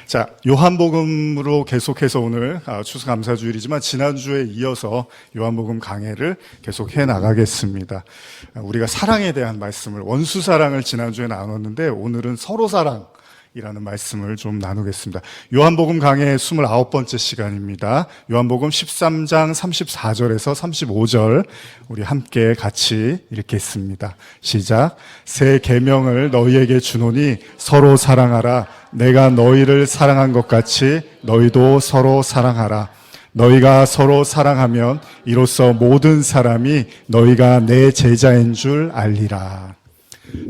자, 요한복음으로 계속해서 오늘 추수감사주일이지만 지난주에 이어서 요한복음 강해를 계속해 나가겠습니다. 우리가 사랑에 대한 말씀을, 원수 사랑을 지난주에 나눴는데 오늘은 서로 사랑이라는 말씀을 좀 나누겠습니다. 요한복음 강해 29번째 시간입니다. 요한복음 13장 34절에서 35절 우리 함께 같이 읽겠습니다. 시작. 새 계명을 너희에게 주노니 서로 사랑하라. 내가 너희를 사랑한 것 같이 너희도 서로 사랑하라. 너희가 서로 사랑하면 이로써 모든 사람이 너희가 내 제자인 줄 알리라.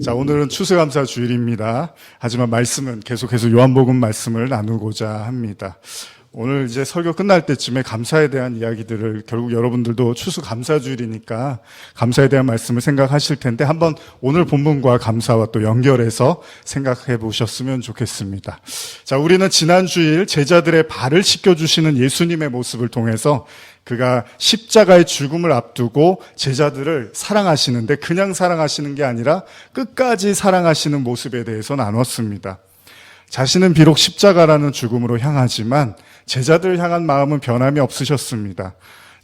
자, 오늘은 추수감사 주일입니다. 하지만 말씀은 계속해서 요한복음 말씀을 나누고자 합니다. 오늘 이제 설교 끝날 때쯤에 감사에 대한 이야기들을, 결국 여러분들도 추수감사 주일이니까 감사에 대한 말씀을 생각하실 텐데 한번 오늘 본문과 감사와 또 연결해서 생각해 보셨으면 좋겠습니다. 자, 우리는 지난 주일 제자들의 발을 씻겨주시는 예수님의 모습을 통해서 그가 십자가의 죽음을 앞두고 제자들을 사랑하시는데 그냥 사랑하시는 게 아니라 끝까지 사랑하시는 모습에 대해서 나눴습니다. 자신은 비록 십자가라는 죽음으로 향하지만 제자들을 향한 마음은 변함이 없으셨습니다.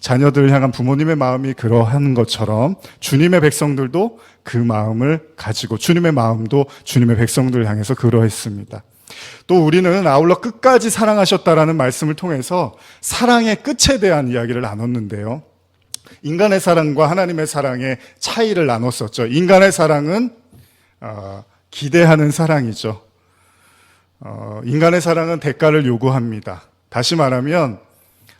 자녀들을 향한 부모님의 마음이 그러한 것처럼 주님의 백성들도 그 마음을 가지고 주님의 마음도 주님의 백성들을 향해서 그러했습니다. 또 우리는 아울러 끝까지 사랑하셨다라는 말씀을 통해서 사랑의 끝에 대한 이야기를 나눴는데요. 인간의 사랑과 하나님의 사랑의 차이를 나눴었죠. 인간의 사랑은 기대하는 사랑이죠. 인간의 사랑은 대가를 요구합니다. 다시 말하면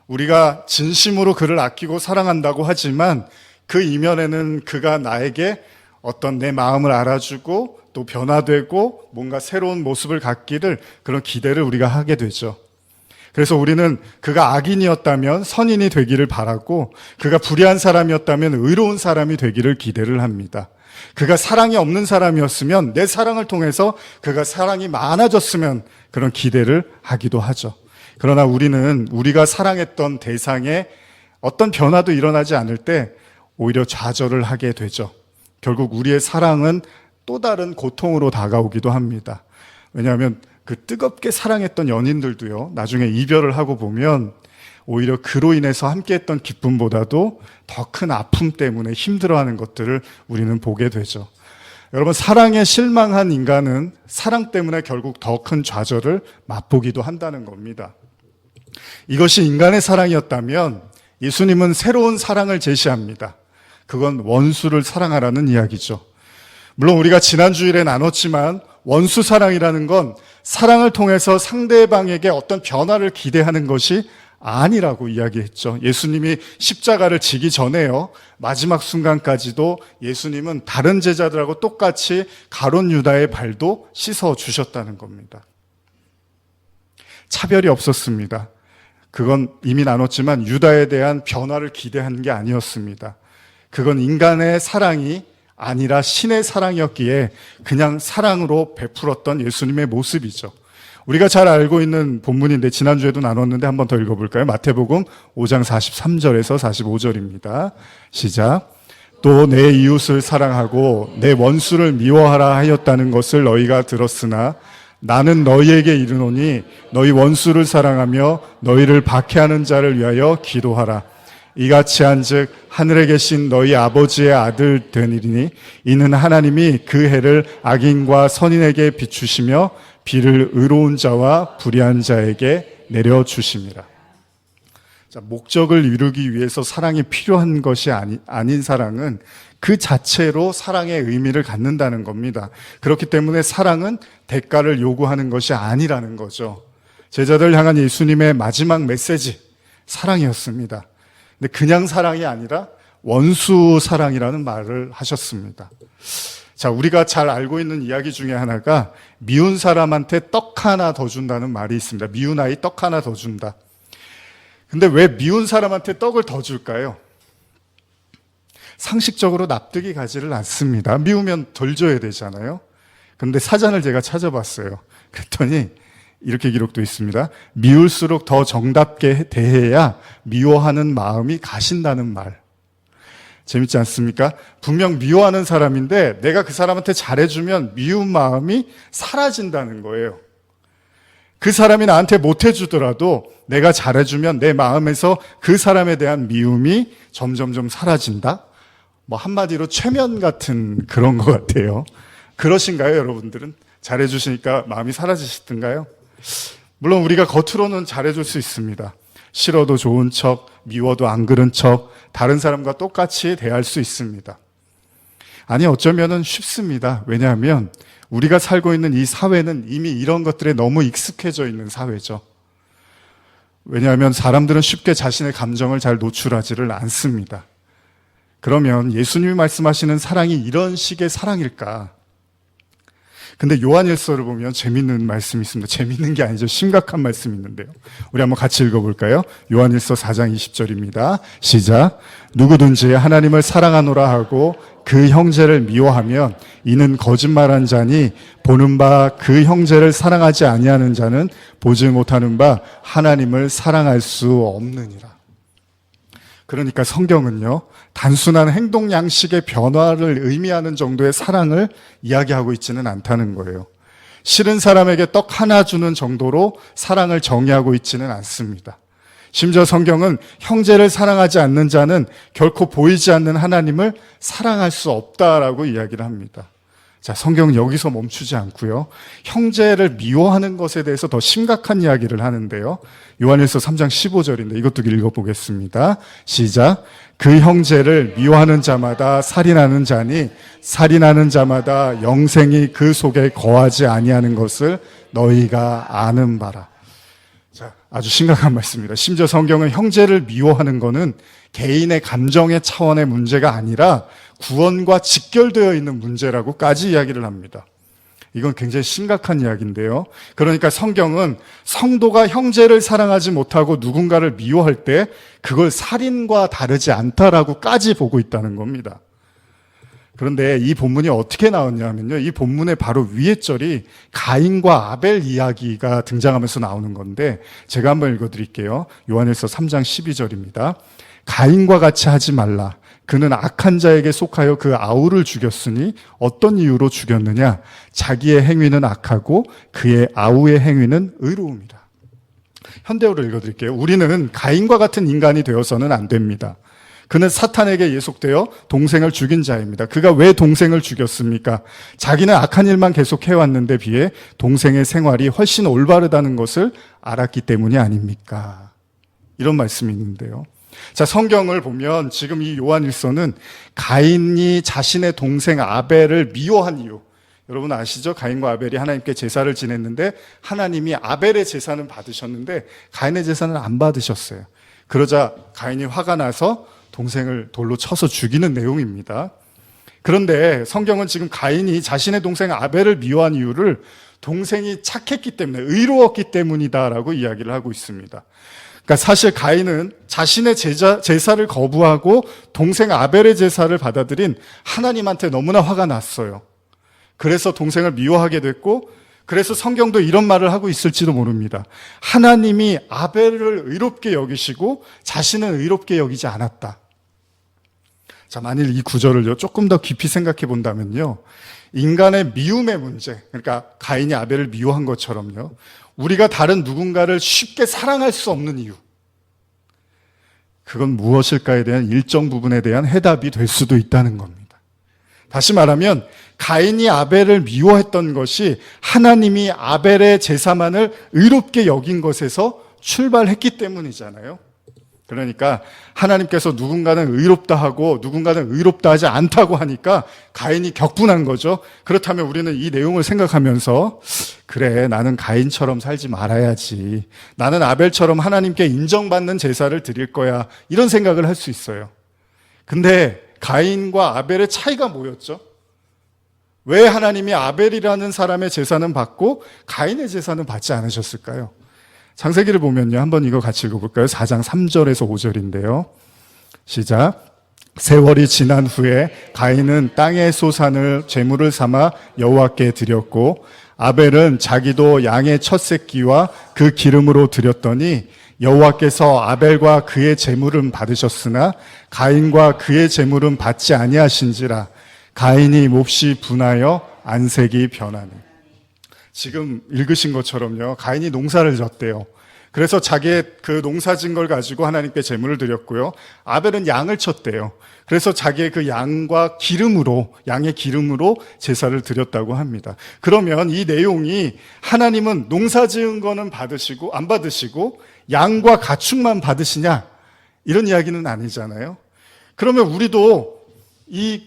우리가 진심으로 그를 아끼고 사랑한다고 하지만 그 이면에는 그가 나에게 어떤 내 마음을 알아주고 또 변화되고 뭔가 새로운 모습을 갖기를 그런 기대를 우리가 하게 되죠. 그래서 우리는 그가 악인이었다면 선인이 되기를 바라고 그가 불의한 사람이었다면 의로운 사람이 되기를 기대를 합니다. 그가 사랑이 없는 사람이었으면 내 사랑을 통해서 그가 사랑이 많아졌으면 그런 기대를 하기도 하죠. 그러나 우리는 우리가 사랑했던 대상에 어떤 변화도 일어나지 않을 때 오히려 좌절을 하게 되죠. 결국 우리의 사랑은 또 다른 고통으로 다가오기도 합니다. 왜냐하면 그 뜨겁게 사랑했던 연인들도요, 나중에 이별을 하고 보면 오히려 그로 인해서 함께했던 기쁨보다도 더 큰 아픔 때문에 힘들어하는 것들을 우리는 보게 되죠. 여러분, 사랑에 실망한 인간은 사랑 때문에 결국 더 큰 좌절을 맛보기도 한다는 겁니다. 이것이 인간의 사랑이었다면 예수님은 새로운 사랑을 제시합니다. 그건 원수를 사랑하라는 이야기죠. 물론 우리가 지난 주일에 나눴지만 원수 사랑이라는 건 사랑을 통해서 상대방에게 어떤 변화를 기대하는 것이 아니라고 이야기했죠. 예수님이 십자가를 지기 전에요, 마지막 순간까지도 예수님은 다른 제자들하고 똑같이 가룟 유다의 발도 씻어 주셨다는 겁니다. 차별이 없었습니다. 그건 이미 나눴지만 유다에 대한 변화를 기대한 게 아니었습니다. 그건 인간의 사랑이 아니라 신의 사랑이었기에 그냥 사랑으로 베풀었던 예수님의 모습이죠. 우리가 잘 알고 있는 본문인데 지난주에도 나눴는데 한 번 더 읽어볼까요? 마태복음 5장 43절에서 45절입니다. 시작. 또 내 이웃을 사랑하고 내 원수를 미워하라 하였다는 것을 너희가 들었으나 나는 너희에게 이르노니 너희 원수를 사랑하며 너희를 박해하는 자를 위하여 기도하라. 이같이 한즉 하늘에 계신 너희 아버지의 아들 되리니 이는 하나님이 그 해를 악인과 선인에게 비추시며 비를 의로운 자와 불의한 자에게 내려주심이라. 자, 목적을 이루기 위해서 사랑이 필요한 것이 아닌 사랑은 그 자체로 사랑의 의미를 갖는다는 겁니다. 그렇기 때문에 사랑은 대가를 요구하는 것이 아니라는 거죠. 제자들 향한 예수님의 마지막 메시지, 사랑이었습니다. 근데 그냥 사랑이 아니라 원수 사랑이라는 말을 하셨습니다. 자, 우리가 잘 알고 있는 이야기 중에 하나가 미운 사람한테 떡 하나 더 준다는 말이 있습니다. 미운 아이 떡 하나 더 준다. 근데 왜 미운 사람한테 떡을 더 줄까요? 상식적으로 납득이 가지를 않습니다. 미우면 덜 줘야 되잖아요. 그런데 사전을 제가 찾아봤어요. 그랬더니 이렇게 기록도 있습니다. 미울수록 더 정답게 대해야 미워하는 마음이 가신다는 말. 재밌지 않습니까? 분명 미워하는 사람인데 내가 그 사람한테 잘해주면 미운 마음이 사라진다는 거예요. 그 사람이 나한테 못해주더라도 내가 잘해주면 내 마음에서 그 사람에 대한 미움이 점점점 사라진다? 뭐 한마디로 최면 같은 그런 것 같아요. 그러신가요, 여러분들은? 잘해주시니까 마음이 사라지시던가요? 물론 우리가 겉으로는 잘해줄 수 있습니다. 싫어도 좋은 척, 미워도 안 그런 척, 다른 사람과 똑같이 대할 수 있습니다. 아니, 어쩌면은 쉽습니다. 왜냐하면 우리가 살고 있는 이 사회는 이미 이런 것들에 너무 익숙해져 있는 사회죠. 왜냐하면 사람들은 쉽게 자신의 감정을 잘 노출하지를 않습니다. 그러면 예수님이 말씀하시는 사랑이 이런 식의 사랑일까? 근데 요한일서를 보면 재밌는 말씀이 있습니다. 재밌는 게 아니죠. 심각한 말씀이 있는데요. 우리 한번 같이 읽어볼까요? 요한일서 4장 20절입니다. 시작. 누구든지 하나님을 사랑하노라 하고 그 형제를 미워하면 이는 거짓말한 자니 보는 바 그 형제를 사랑하지 아니하는 자는 보지 못하는 바 하나님을 사랑할 수 없느니라. 그러니까 성경은요, 단순한 행동 양식의 변화를 의미하는 정도의 사랑을 이야기하고 있지는 않다는 거예요. 싫은 사람에게 떡 하나 주는 정도로 사랑을 정의하고 있지는 않습니다. 심지어 성경은 형제를 사랑하지 않는 자는 결코 보이지 않는 하나님을 사랑할 수 없다라고 이야기를 합니다. 자, 성경은 여기서 멈추지 않고요, 형제를 미워하는 것에 대해서 더 심각한 이야기를 하는데요. 요한일서 3장 15절인데 이것도 읽어보겠습니다. 시작. 그 형제를 미워하는 자마다 살인하는 자니 살인하는 자마다 영생이 그 속에 거하지 아니하는 것을 너희가 아는 바라. 자, 아주 심각한 말씀입니다. 심지어 성경은 형제를 미워하는 것은 개인의 감정의 차원의 문제가 아니라 구원과 직결되어 있는 문제라고까지 이야기를 합니다. 이건 굉장히 심각한 이야기인데요. 그러니까 성경은 성도가 형제를 사랑하지 못하고 누군가를 미워할 때 그걸 살인과 다르지 않다라고까지 보고 있다는 겁니다. 그런데 이 본문이 어떻게 나왔냐면요, 이 본문의 바로 위에 절이 가인과 아벨 이야기가 등장하면서 나오는 건데 제가 한번 읽어드릴게요. 요한일서 3장 12절입니다. 가인과 같이 하지 말라. 그는 악한 자에게 속하여 그 아우를 죽였으니 어떤 이유로 죽였느냐? 자기의 행위는 악하고 그의 아우의 행위는 의로움이라. 현대어로 읽어드릴게요. 우리는 가인과 같은 인간이 되어서는 안 됩니다. 그는 사탄에게 예속되어 동생을 죽인 자입니다. 그가 왜 동생을 죽였습니까? 자기는 악한 일만 계속 해왔는데 비해 동생의 생활이 훨씬 올바르다는 것을 알았기 때문이 아닙니까? 이런 말씀이 있는데요. 자, 성경을 보면 지금 이 요한일서는 가인이 자신의 동생 아벨을 미워한 이유, 여러분 아시죠? 가인과 아벨이 하나님께 제사를 지냈는데 하나님이 아벨의 제사는 받으셨는데 가인의 제사는 안 받으셨어요. 그러자 가인이 화가 나서 동생을 돌로 쳐서 죽이는 내용입니다. 그런데 성경은 지금 가인이 자신의 동생 아벨을 미워한 이유를 동생이 착했기 때문에, 의로웠기 때문이다라고 이야기를 하고 있습니다. 그러니까 사실 가인은 자신의 제사를 거부하고 동생 아벨의 제사를 받아들인 하나님한테 너무나 화가 났어요. 그래서 동생을 미워하게 됐고, 그래서 성경도 이런 말을 하고 있을지도 모릅니다. 하나님이 아벨을 의롭게 여기시고 자신은 의롭게 여기지 않았다. 자, 만일 이 구절을 조금 더 깊이 생각해 본다면요, 인간의 미움의 문제, 그러니까 가인이 아벨을 미워한 것처럼요, 우리가 다른 누군가를 쉽게 사랑할 수 없는 이유, 그건 무엇일까에 대한 일정 부분에 대한 해답이 될 수도 있다는 겁니다. 다시 말하면 가인이 아벨을 미워했던 것이 하나님이 아벨의 제사만을 의롭게 여긴 것에서 출발했기 때문이잖아요. 그러니까 하나님께서 누군가는 의롭다 하고 누군가는 의롭다 하지 않다고 하니까 가인이 격분한 거죠. 그렇다면 우리는 이 내용을 생각하면서, 그래, 나는 가인처럼 살지 말아야지, 나는 아벨처럼 하나님께 인정받는 제사를 드릴 거야, 이런 생각을 할 수 있어요. 근데 가인과 아벨의 차이가 뭐였죠? 왜 하나님이 아벨이라는 사람의 제사는 받고 가인의 제사는 받지 않으셨을까요? 창세기를 보면요, 한번 이거 같이 읽어볼까요? 4장 3절에서 5절인데요. 시작. 세월이 지난 후에 가인은 땅의 소산을 제물을 삼아 여호와께 드렸고 아벨은 자기도 양의 첫 새끼와 그 기름으로 드렸더니 여호와께서 아벨과 그의 제물은 받으셨으나 가인과 그의 제물은 받지 아니하신지라. 가인이 몹시 분하여 안색이 변하니. 지금 읽으신 것처럼요. 가인이 농사를 졌대요. 그래서 자기의 그 농사진 걸 가지고 하나님께 제물을 드렸고요. 아벨은 양을 쳤대요. 그래서 자기의 그 양과 기름으로, 양의 기름으로 제사를 드렸다고 합니다. 그러면 이 내용이 하나님은 농사 지은 거는 받으시고, 안 받으시고, 양과 가축만 받으시냐? 이런 이야기는 아니잖아요. 그러면 우리도 이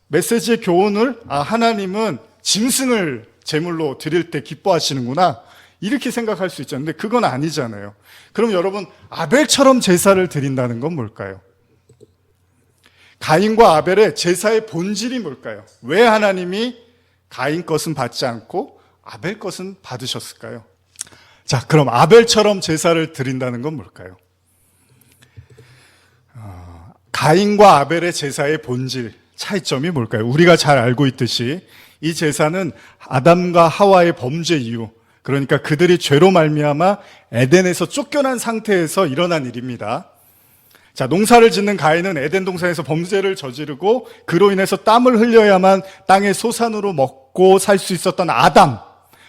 메시지의 교훈을, 하나님은 짐승을 제물로 드릴 때 기뻐하시는구나. 이렇게 생각할 수 있잖아요. 근데 그건 아니잖아요. 그럼 여러분, 아벨처럼 제사를 드린다는 건 뭘까요? 가인과 아벨의 제사의 본질이 뭘까요? 왜 하나님이 가인 것은 받지 않고 아벨 것은 받으셨을까요? 자, 그럼 아벨처럼 제사를 드린다는 건 뭘까요? 가인과 아벨의 제사의 본질, 차이점이 뭘까요? 우리가 잘 알고 있듯이 이 제사는 아담과 하와의 범죄 이후, 그러니까 그들이 죄로 말미암아 에덴에서 쫓겨난 상태에서 일어난 일입니다. 자, 농사를 짓는 가인은 에덴 동산에서 범죄를 저지르고 그로 인해서 땀을 흘려야만 땅의 소산으로 먹고 살 수 있었던 아담,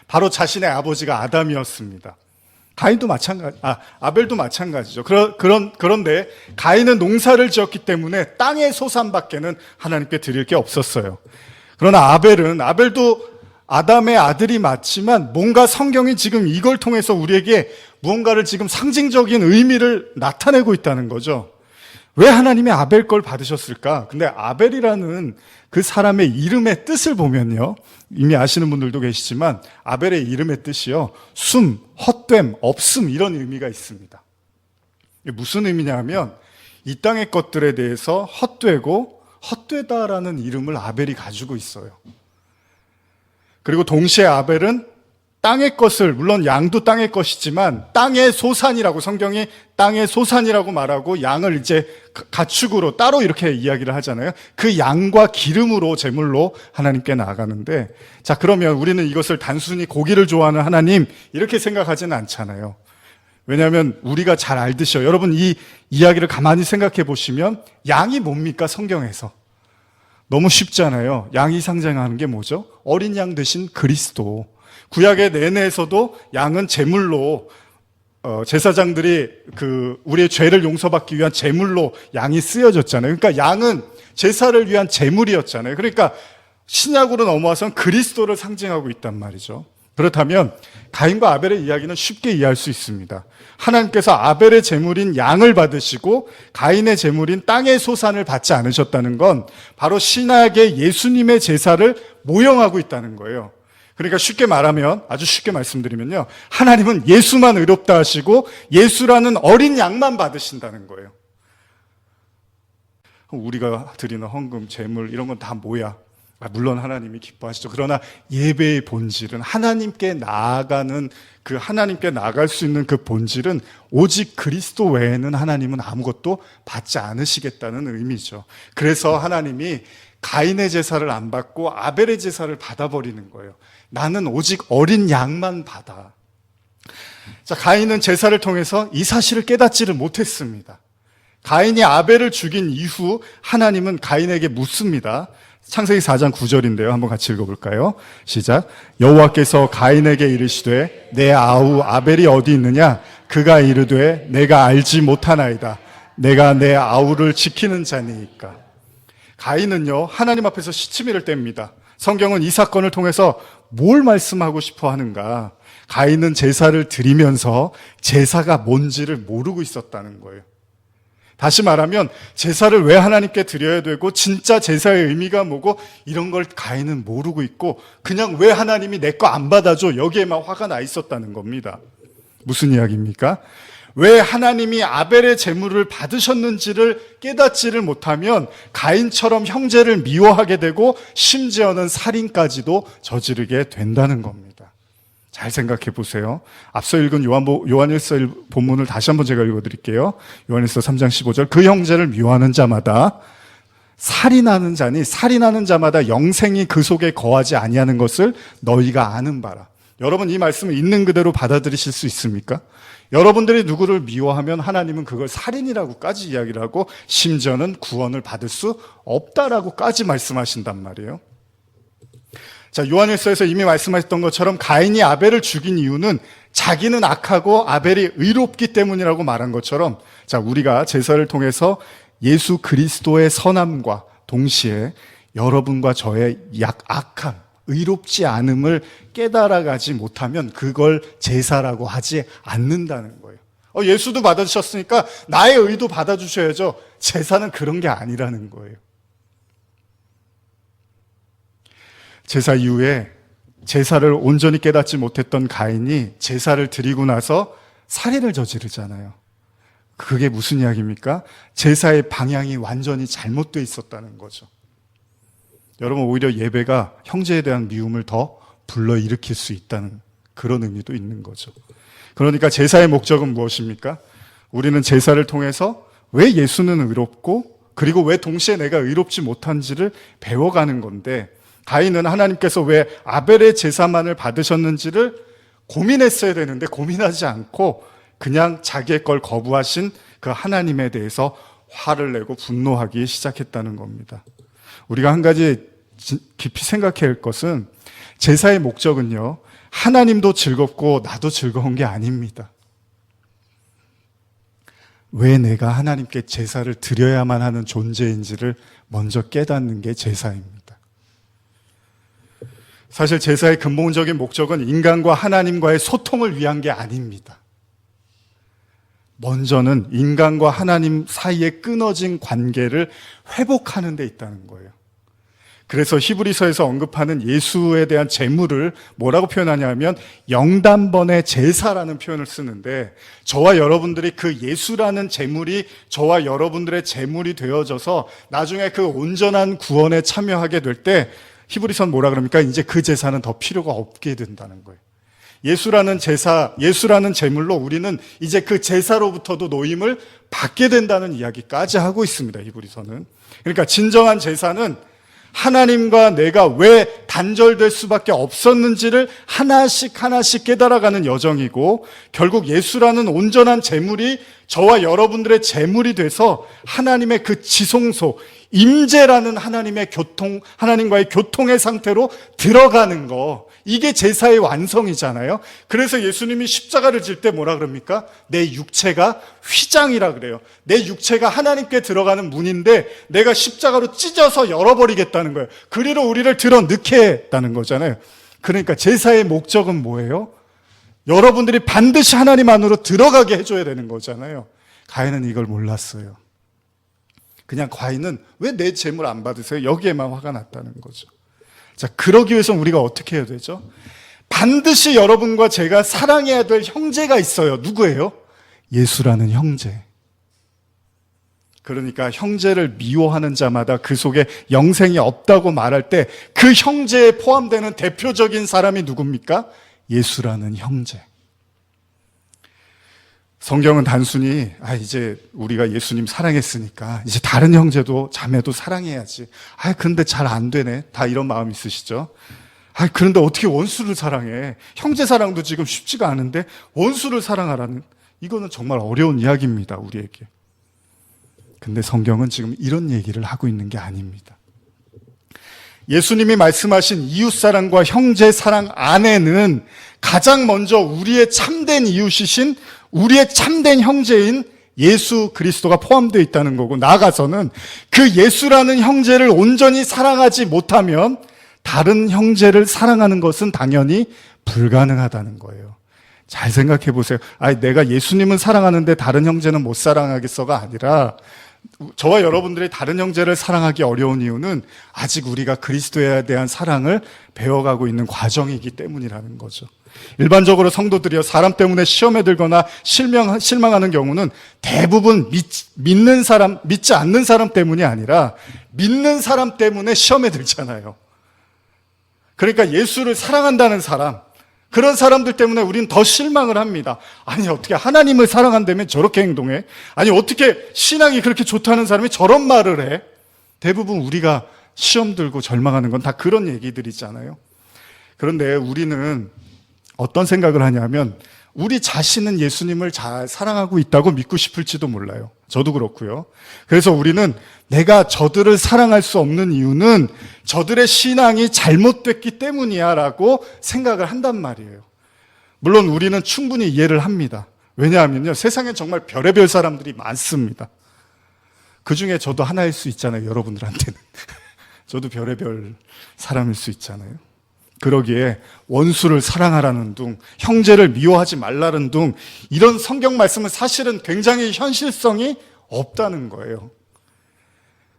바로 자신의 아버지가 아담이었습니다. 가인도 아벨도 마찬가지죠. 그런데 가인은 농사를 지었기 때문에 땅의 소산밖에는 하나님께 드릴 게 없었어요. 그러나 아벨도 아담의 아들이 맞지만 뭔가 성경이 지금 이걸 통해서 우리에게 무언가를 지금 상징적인 의미를 나타내고 있다는 거죠. 왜 하나님이 아벨 걸 받으셨을까? 근데 아벨이라는 그 사람의 이름의 뜻을 보면요. 이미 아시는 분들도 계시지만 아벨의 이름의 뜻이요. 숨, 헛됨, 없음 이런 의미가 있습니다. 이게 무슨 의미냐 하면 이 땅의 것들에 대해서 헛되고 헛되다라는 이름을 아벨이 가지고 있어요. 그리고 동시에 아벨은 땅의 것을, 물론 양도 땅의 것이지만 땅의 소산이라고, 성경이 땅의 소산이라고 말하고 양을 이제 가축으로 따로 이렇게 이야기를 하잖아요. 그 양과 기름으로 제물로 하나님께 나아가는데, 자, 그러면 우리는 이것을 단순히 고기를 좋아하는 하나님 이렇게 생각하지는 않잖아요. 왜냐하면 우리가 잘 알듯이요. 여러분 이 이야기를 가만히 생각해 보시면 양이 뭡니까? 성경에서 너무 쉽잖아요. 양이 상징하는 게 뭐죠? 어린 양 대신 그리스도. 구약의 내내에서도 양은 제물로, 제사장들이 우리의 죄를 용서받기 위한 제물로 양이 쓰여졌잖아요. 그러니까 양은 제사를 위한 제물이었잖아요. 그러니까 신약으로 넘어와서는 그리스도를 상징하고 있단 말이죠. 그렇다면 가인과 아벨의 이야기는 쉽게 이해할 수 있습니다. 하나님께서 아벨의 제물인 양을 받으시고 가인의 제물인 땅의 소산을 받지 않으셨다는 건 바로 신약의 예수님의 제사를 모형하고 있다는 거예요. 그러니까 쉽게 말하면, 아주 쉽게 말씀드리면요, 하나님은 예수만 의롭다 하시고 예수라는 어린 양만 받으신다는 거예요. 우리가 드리는 헌금, 제물 이런 건 다 뭐야? 물론 하나님이 기뻐하시죠. 그러나 예배의 본질은, 하나님께 나아가는 그 하나님께 나아갈 수 있는 그 본질은 오직 그리스도 외에는 하나님은 아무것도 받지 않으시겠다는 의미죠. 그래서 하나님이 가인의 제사를 안 받고 아벨의 제사를 받아버리는 거예요. 나는 오직 어린 양만 받아. 자, 가인은 제사를 통해서 이 사실을 깨닫지를 못했습니다. 가인이 아벨을 죽인 이후 하나님은 가인에게 묻습니다. 창세기 4장 9절인데요. 한번 같이 읽어볼까요? 시작. 여호와께서 가인에게 이르시되 내 아우 아벨이 어디 있느냐? 그가 이르되 내가 알지 못하나이다. 내가 내 아우를 지키는 자니이까. 가인은요, 하나님 앞에서 시치미를 뗍니다. 성경은 이 사건을 통해서 뭘 말씀하고 싶어 하는가? 가인은 제사를 드리면서 제사가 뭔지를 모르고 있었다는 거예요. 다시 말하면 제사를 왜 하나님께 드려야 되고 진짜 제사의 의미가 뭐고 이런 걸 가인은 모르고 있고 그냥 왜 하나님이 내 거 안 받아줘 여기에만 화가 나 있었다는 겁니다. 무슨 이야기입니까? 왜 하나님이 아벨의 제물을 받으셨는지를 깨닫지를 못하면 가인처럼 형제를 미워하게 되고 심지어는 살인까지도 저지르게 된다는 겁니다. 잘 생각해 보세요. 앞서 읽은 요한일서 본문을 다시 한번 제가 읽어드릴게요. 요한일서 3장 15절. 그 형제를 미워하는 자마다 살인하는 자니 살인하는 자마다 영생이 그 속에 거하지 아니하는 것을 너희가 아는 바라. 여러분 이 말씀을 있는 그대로 받아들이실 수 있습니까? 여러분들이 누구를 미워하면 하나님은 그걸 살인이라고까지 이야기를 하고 심지어는 구원을 받을 수 없다라고까지 말씀하신단 말이에요. 자, 요한일서에서 이미 말씀하셨던 것처럼 가인이 아벨을 죽인 이유는 자기는 악하고 아벨이 의롭기 때문이라고 말한 것처럼, 자, 우리가 제사를 통해서 예수 그리스도의 선함과 동시에 여러분과 저의 악함, 의롭지 않음을 깨달아가지 못하면 그걸 제사라고 하지 않는다는 거예요. 예수도 받아주셨으니까 나의 의도 받아주셔야죠. 제사는 그런 게 아니라는 거예요. 제사 이후에 제사를 온전히 깨닫지 못했던 가인이 제사를 드리고 나서 살인을 저지르잖아요. 그게 무슨 이야기입니까? 제사의 방향이 완전히 잘못되어 있었다는 거죠. 여러분, 오히려 예배가 형제에 대한 미움을 더 불러일으킬 수 있다는 그런 의미도 있는 거죠. 그러니까 제사의 목적은 무엇입니까? 우리는 제사를 통해서 왜 예수는 의롭고 그리고 왜 동시에 내가 의롭지 못한지를 배워가는 건데, 가인은 하나님께서 왜 아벨의 제사만을 받으셨는지를 고민했어야 되는데 고민하지 않고 그냥 자기의 걸 거부하신 그 하나님에 대해서 화를 내고 분노하기 시작했다는 겁니다. 우리가 한 가지 깊이 생각해야 할 것은 제사의 목적은요, 하나님도 즐겁고 나도 즐거운 게 아닙니다. 왜 내가 하나님께 제사를 드려야만 하는 존재인지를 먼저 깨닫는 게 제사입니다. 사실 제사의 근본적인 목적은 인간과 하나님과의 소통을 위한 게 아닙니다. 먼저는 인간과 하나님 사이에 끊어진 관계를 회복하는 데 있다는 거예요. 그래서 히브리서에서 언급하는 예수에 대한 제물을 뭐라고 표현하냐면 영단번의 제사라는 표현을 쓰는데, 저와 여러분들이 그 예수라는 제물이 저와 여러분들의 제물이 되어져서 나중에 그 온전한 구원에 참여하게 될 때 히브리서는 뭐라 그럽니까? 이제 그 제사는 더 필요가 없게 된다는 거예요. 예수라는 제사, 예수라는 제물로 우리는 이제 그 제사로부터도 노임을 받게 된다는 이야기까지 하고 있습니다, 히브리서는. 그러니까 진정한 제사는 하나님과 내가 왜 단절될 수밖에 없었는지를 하나씩 하나씩 깨달아가는 여정이고, 결국 예수라는 온전한 제물이 저와 여러분들의 제물이 돼서 하나님의 그 지성소, 임재라는 하나님과의 교통의 상태로 들어가는 거, 이게 제사의 완성이잖아요. 그래서 예수님이 십자가를 질 때 뭐라 그럽니까? 내 육체가 휘장이라 그래요. 내 육체가 하나님께 들어가는 문인데 내가 십자가로 찢어서 열어버리겠다는 거예요. 그리로 우리를 들어 넣게 했다는 거잖아요. 그러니까 제사의 목적은 뭐예요? 여러분들이 반드시 하나님 안으로 들어가게 해줘야 되는 거잖아요. 가인은 이걸 몰랐어요. 그냥 가인은 왜 내 재물 안 받으세요? 여기에만 화가 났다는 거죠. 자, 그러기 위해서는 우리가 어떻게 해야 되죠? 반드시 여러분과 제가 사랑해야 될 형제가 있어요. 누구예요? 예수라는 형제. 그러니까 형제를 미워하는 자마다 그 속에 영생이 없다고 말할 때 그 형제에 포함되는 대표적인 사람이 누굽니까? 예수라는 형제. 성경은 단순히 이제 우리가 예수님 사랑했으니까 이제 다른 형제도 자매도 사랑해야지. 근데 잘 안 되네. 다 이런 마음 있으시죠? 그런데 어떻게 원수를 사랑해? 형제 사랑도 지금 쉽지가 않은데 원수를 사랑하라는, 이거는 정말 어려운 이야기입니다, 우리에게. 근데 성경은 지금 이런 얘기를 하고 있는 게 아닙니다. 예수님이 말씀하신 이웃사랑과 형제사랑 안에는 가장 먼저 우리의 참된 이웃이신 우리의 참된 형제인 예수 그리스도가 포함되어 있다는 거고, 나아가서는 그 예수라는 형제를 온전히 사랑하지 못하면 다른 형제를 사랑하는 것은 당연히 불가능하다는 거예요. 잘 생각해 보세요. 내가 예수님은 사랑하는데 다른 형제는 못 사랑하겠어가 아니라, 저와 여러분들이 다른 형제를 사랑하기 어려운 이유는 아직 우리가 그리스도에 대한 사랑을 배워가고 있는 과정이기 때문이라는 거죠. 일반적으로 성도들이요, 사람 때문에 시험에 들거나 실망하는 경우는 대부분 믿지 않는 사람 때문이 아니라 믿는 사람 때문에 시험에 들잖아요. 그러니까 예수를 사랑한다는 사람, 그런 사람들 때문에 우리는 더 실망을 합니다. 어떻게 하나님을 사랑한다면 저렇게 행동해? 어떻게 신앙이 그렇게 좋다는 사람이 저런 말을 해? 대부분 우리가 시험 들고 절망하는 건 다 그런 얘기들이잖아요. 그런데 우리는 어떤 생각을 하냐면, 우리 자신은 예수님을 잘 사랑하고 있다고 믿고 싶을지도 몰라요. 저도 그렇고요. 그래서 우리는 내가 저들을 사랑할 수 없는 이유는 저들의 신앙이 잘못됐기 때문이야 라고 생각을 한단 말이에요. 물론 우리는 충분히 이해를 합니다. 왜냐하면요, 세상엔 정말 별의별 사람들이 많습니다. 그 중에 저도 하나일 수 있잖아요, 여러분들한테는. 저도 별의별 사람일 수 있잖아요. 그러기에 원수를 사랑하라는 둥, 형제를 미워하지 말라는 둥, 이런 성경 말씀은 사실은 굉장히 현실성이 없다는 거예요.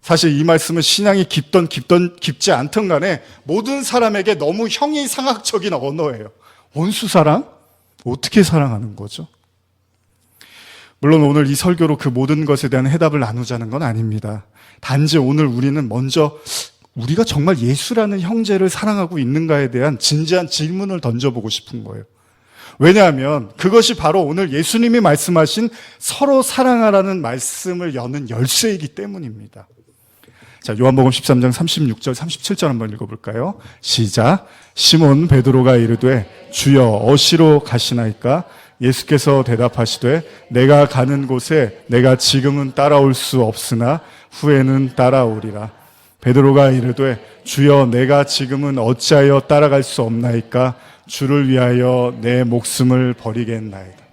사실 이 말씀은 신앙이 깊던 깊지 않던 간에 모든 사람에게 너무 형이상학적인 언어예요. 원수 사랑? 어떻게 사랑하는 거죠? 물론 오늘 이 설교로 그 모든 것에 대한 해답을 나누자는 건 아닙니다. 단지 오늘 우리는 먼저 우리가 정말 예수라는 형제를 사랑하고 있는가에 대한 진지한 질문을 던져보고 싶은 거예요. 왜냐하면 그것이 바로 오늘 예수님이 말씀하신 서로 사랑하라는 말씀을 여는 열쇠이기 때문입니다. 자, 요한복음 13장 36절, 37절 한번 읽어볼까요? 시작. 시몬 베드로가 이르되 주여 어시로 가시나이까? 예수께서 대답하시되 내가 가는 곳에 내가 지금은 따라올 수 없으나 후에는 따라오리라. 베드로가 이르되 주여 내가 지금은 어찌하여 따라갈 수 없나이까? 주를 위하여 내 목숨을 버리겠나이다.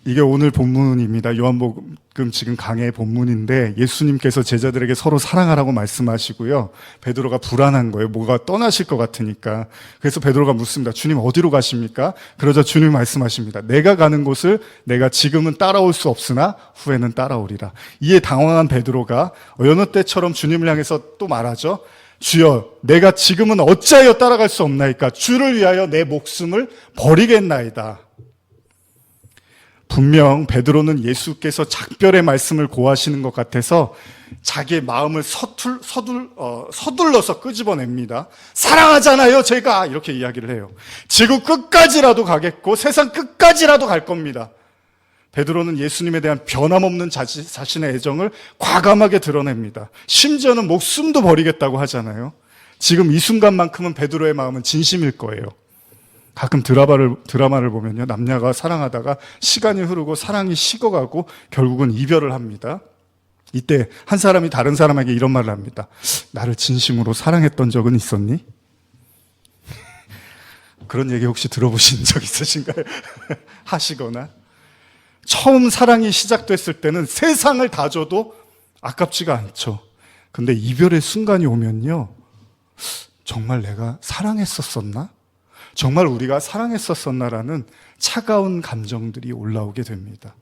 이게 오늘 본문입니다. 요한복음 지금 강해의 본문인데 예수님께서 제자들에게 서로 사랑하라고 말씀하시고요. 베드로가 불안한 거예요. 뭐가 떠나실 것 같으니까. 그래서 베드로가 묻습니다. 주님 어디로 가십니까? 그러자 주님이 말씀하십니다. 내가 가는 곳을 내가 지금은 따라올 수 없으나 후에는 따라오리라. 이에 당황한 베드로가 여느 때처럼 주님을 향해서 또 말하죠. 주여 내가 지금은 어찌하여 따라갈 수 없나이까? 주를 위하여 내 목숨을 버리겠나이다. 분명 베드로는 예수께서 작별의 말씀을 고하시는 것 같아서 자기의 마음을 서둘러서 끄집어냅니다. 사랑하잖아요, 제가. 이렇게 이야기를 해요. 지구 끝까지라도 가겠고 세상 끝까지라도 갈 겁니다. 베드로는 예수님에 대한 변함없는 자신의 애정을 과감하게 드러냅니다. 심지어는 목숨도 버리겠다고 하잖아요. 지금 이 순간만큼은 베드로의 마음은 진심일 거예요. 가끔 드라마를 보면요, 남녀가 사랑하다가 시간이 흐르고 사랑이 식어가고 결국은 이별을 합니다. 이때 한 사람이 다른 사람에게 이런 말을 합니다. 나를 진심으로 사랑했던 적은 있었니? 그런 얘기 혹시 들어보신 적 있으신가요? 하시거나. 처음 사랑이 시작됐을 때는 세상을 다 줘도 아깝지가 않죠. 근데 이별의 순간이 오면요, 정말 내가 사랑했었었나? 정말 우리가 사랑했었었나라는 차가운 감정들이 올라오게 됩니다.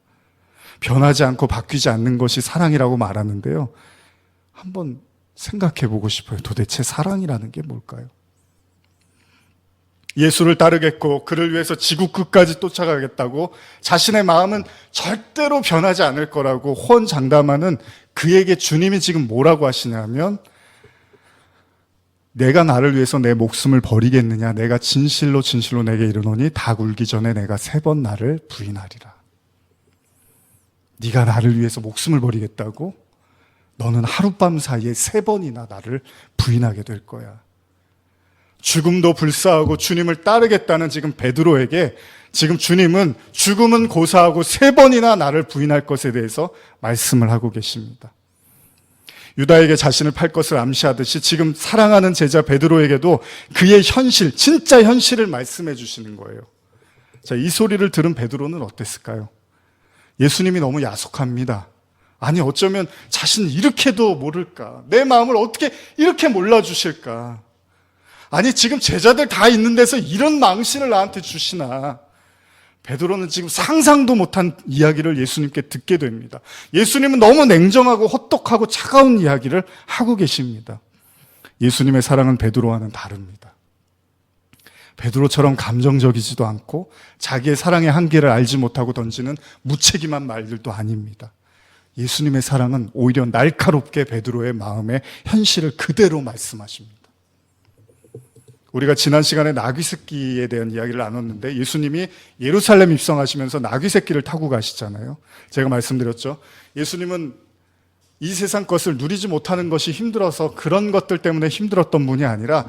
변하지 않고 바뀌지 않는 것이 사랑이라고 말하는데요. 한번 생각해 보고 싶어요. 도대체 사랑이라는 게 뭘까요? 예수를 따르겠고 그를 위해서 지구 끝까지 쫓아가겠다고 자신의 마음은 절대로 변하지 않을 거라고 호언장담하는 그에게 주님이 지금 뭐라고 하시냐면 내가 나를 위해서 내 목숨을 버리겠느냐? 내가 진실로 내게 이르노니 닭 울기 전에 내가 3번 나를 부인하리라. 네가 나를 위해서 목숨을 버리겠다고? 너는 하룻밤 사이에 3번이나 나를 부인하게 될 거야. 죽음도 불사하고 주님을 따르겠다는 지금 베드로에게 지금 주님은 죽음은 고사하고 3번이나 나를 부인할 것에 대해서 말씀을 하고 계십니다. 유다에게 자신을 팔 것을 암시하듯이 지금 사랑하는 제자 베드로에게도 그의 현실, 진짜 현실을 말씀해 주시는 거예요. 자, 이 소리를 들은 베드로는 어땠을까요? 예수님이 너무 야속합니다. 아니 어쩌면 자신이 이렇게도 모를까? 내 마음을 어떻게 이렇게 몰라주실까? 아니 지금 제자들 다 있는 데서 이런 망신을 나한테 주시나? 베드로는 지금 상상도 못한 이야기를 예수님께 듣게 됩니다. 예수님은 너무 냉정하고 헛똑하고 차가운 이야기를 하고 계십니다. 예수님의 사랑은 베드로와는 다릅니다. 베드로처럼 감정적이지도 않고 자기의 사랑의 한계를 알지 못하고 던지는 무책임한 말들도 아닙니다. 예수님의 사랑은 오히려 날카롭게 베드로의 마음의 현실을 그대로 말씀하십니다. 우리가 지난 시간에 나귀 새끼에 대한 이야기를 나눴는데 예수님이 예루살렘 입성하시면서 나귀 새끼를 타고 가시잖아요. 제가 말씀드렸죠. 예수님은 이 세상 것을 누리지 못하는 것이 힘들어서 그런 것들 때문에 힘들었던 분이 아니라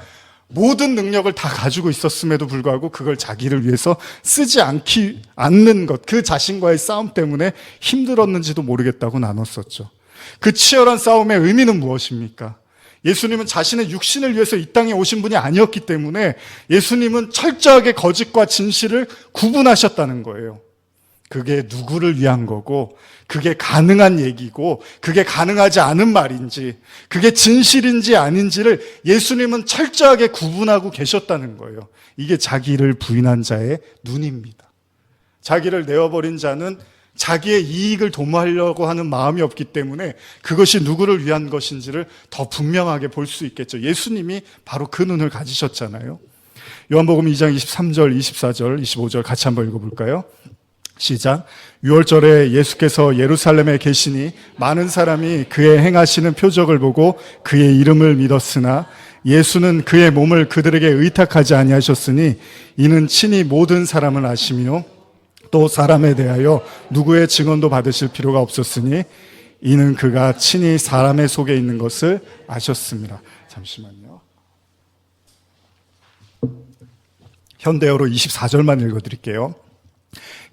모든 능력을 다 가지고 있었음에도 불구하고 그걸 자기를 위해서 쓰지 않는 것, 그 자신과의 싸움 때문에 힘들었는지도 모르겠다고 나눴었죠. 그 치열한 싸움의 의미는 무엇입니까? 예수님은 자신의 육신을 위해서 이 땅에 오신 분이 아니었기 때문에 예수님은 철저하게 거짓과 진실을 구분하셨다는 거예요. 그게 누구를 위한 거고, 그게 가능한 얘기고, 그게 가능하지 않은 말인지, 그게 진실인지 아닌지를 예수님은 철저하게 구분하고 계셨다는 거예요. 이게 자기를 부인한 자의 눈입니다. 자기를 내어버린 자는 자기의 이익을 도모하려고 하는 마음이 없기 때문에 그것이 누구를 위한 것인지를 더 분명하게 볼 수 있겠죠. 예수님이 바로 그 눈을 가지셨잖아요. 요한복음 2장 23절, 24절, 25절 같이 한번 읽어볼까요? 시작. 유월절에 예수께서 예루살렘에 계시니 많은 사람이 그의 행하시는 표적을 보고 그의 이름을 믿었으나 예수는 그의 몸을 그들에게 의탁하지 아니하셨으니 이는 친히 모든 사람을 아시며 또 사람에 대하여 누구의 증언도 받으실 필요가 없었으니 이는 그가 친히 사람의 속에 있는 것을 아셨습니다. 잠시만요. 현대어로 24절만 읽어드릴게요.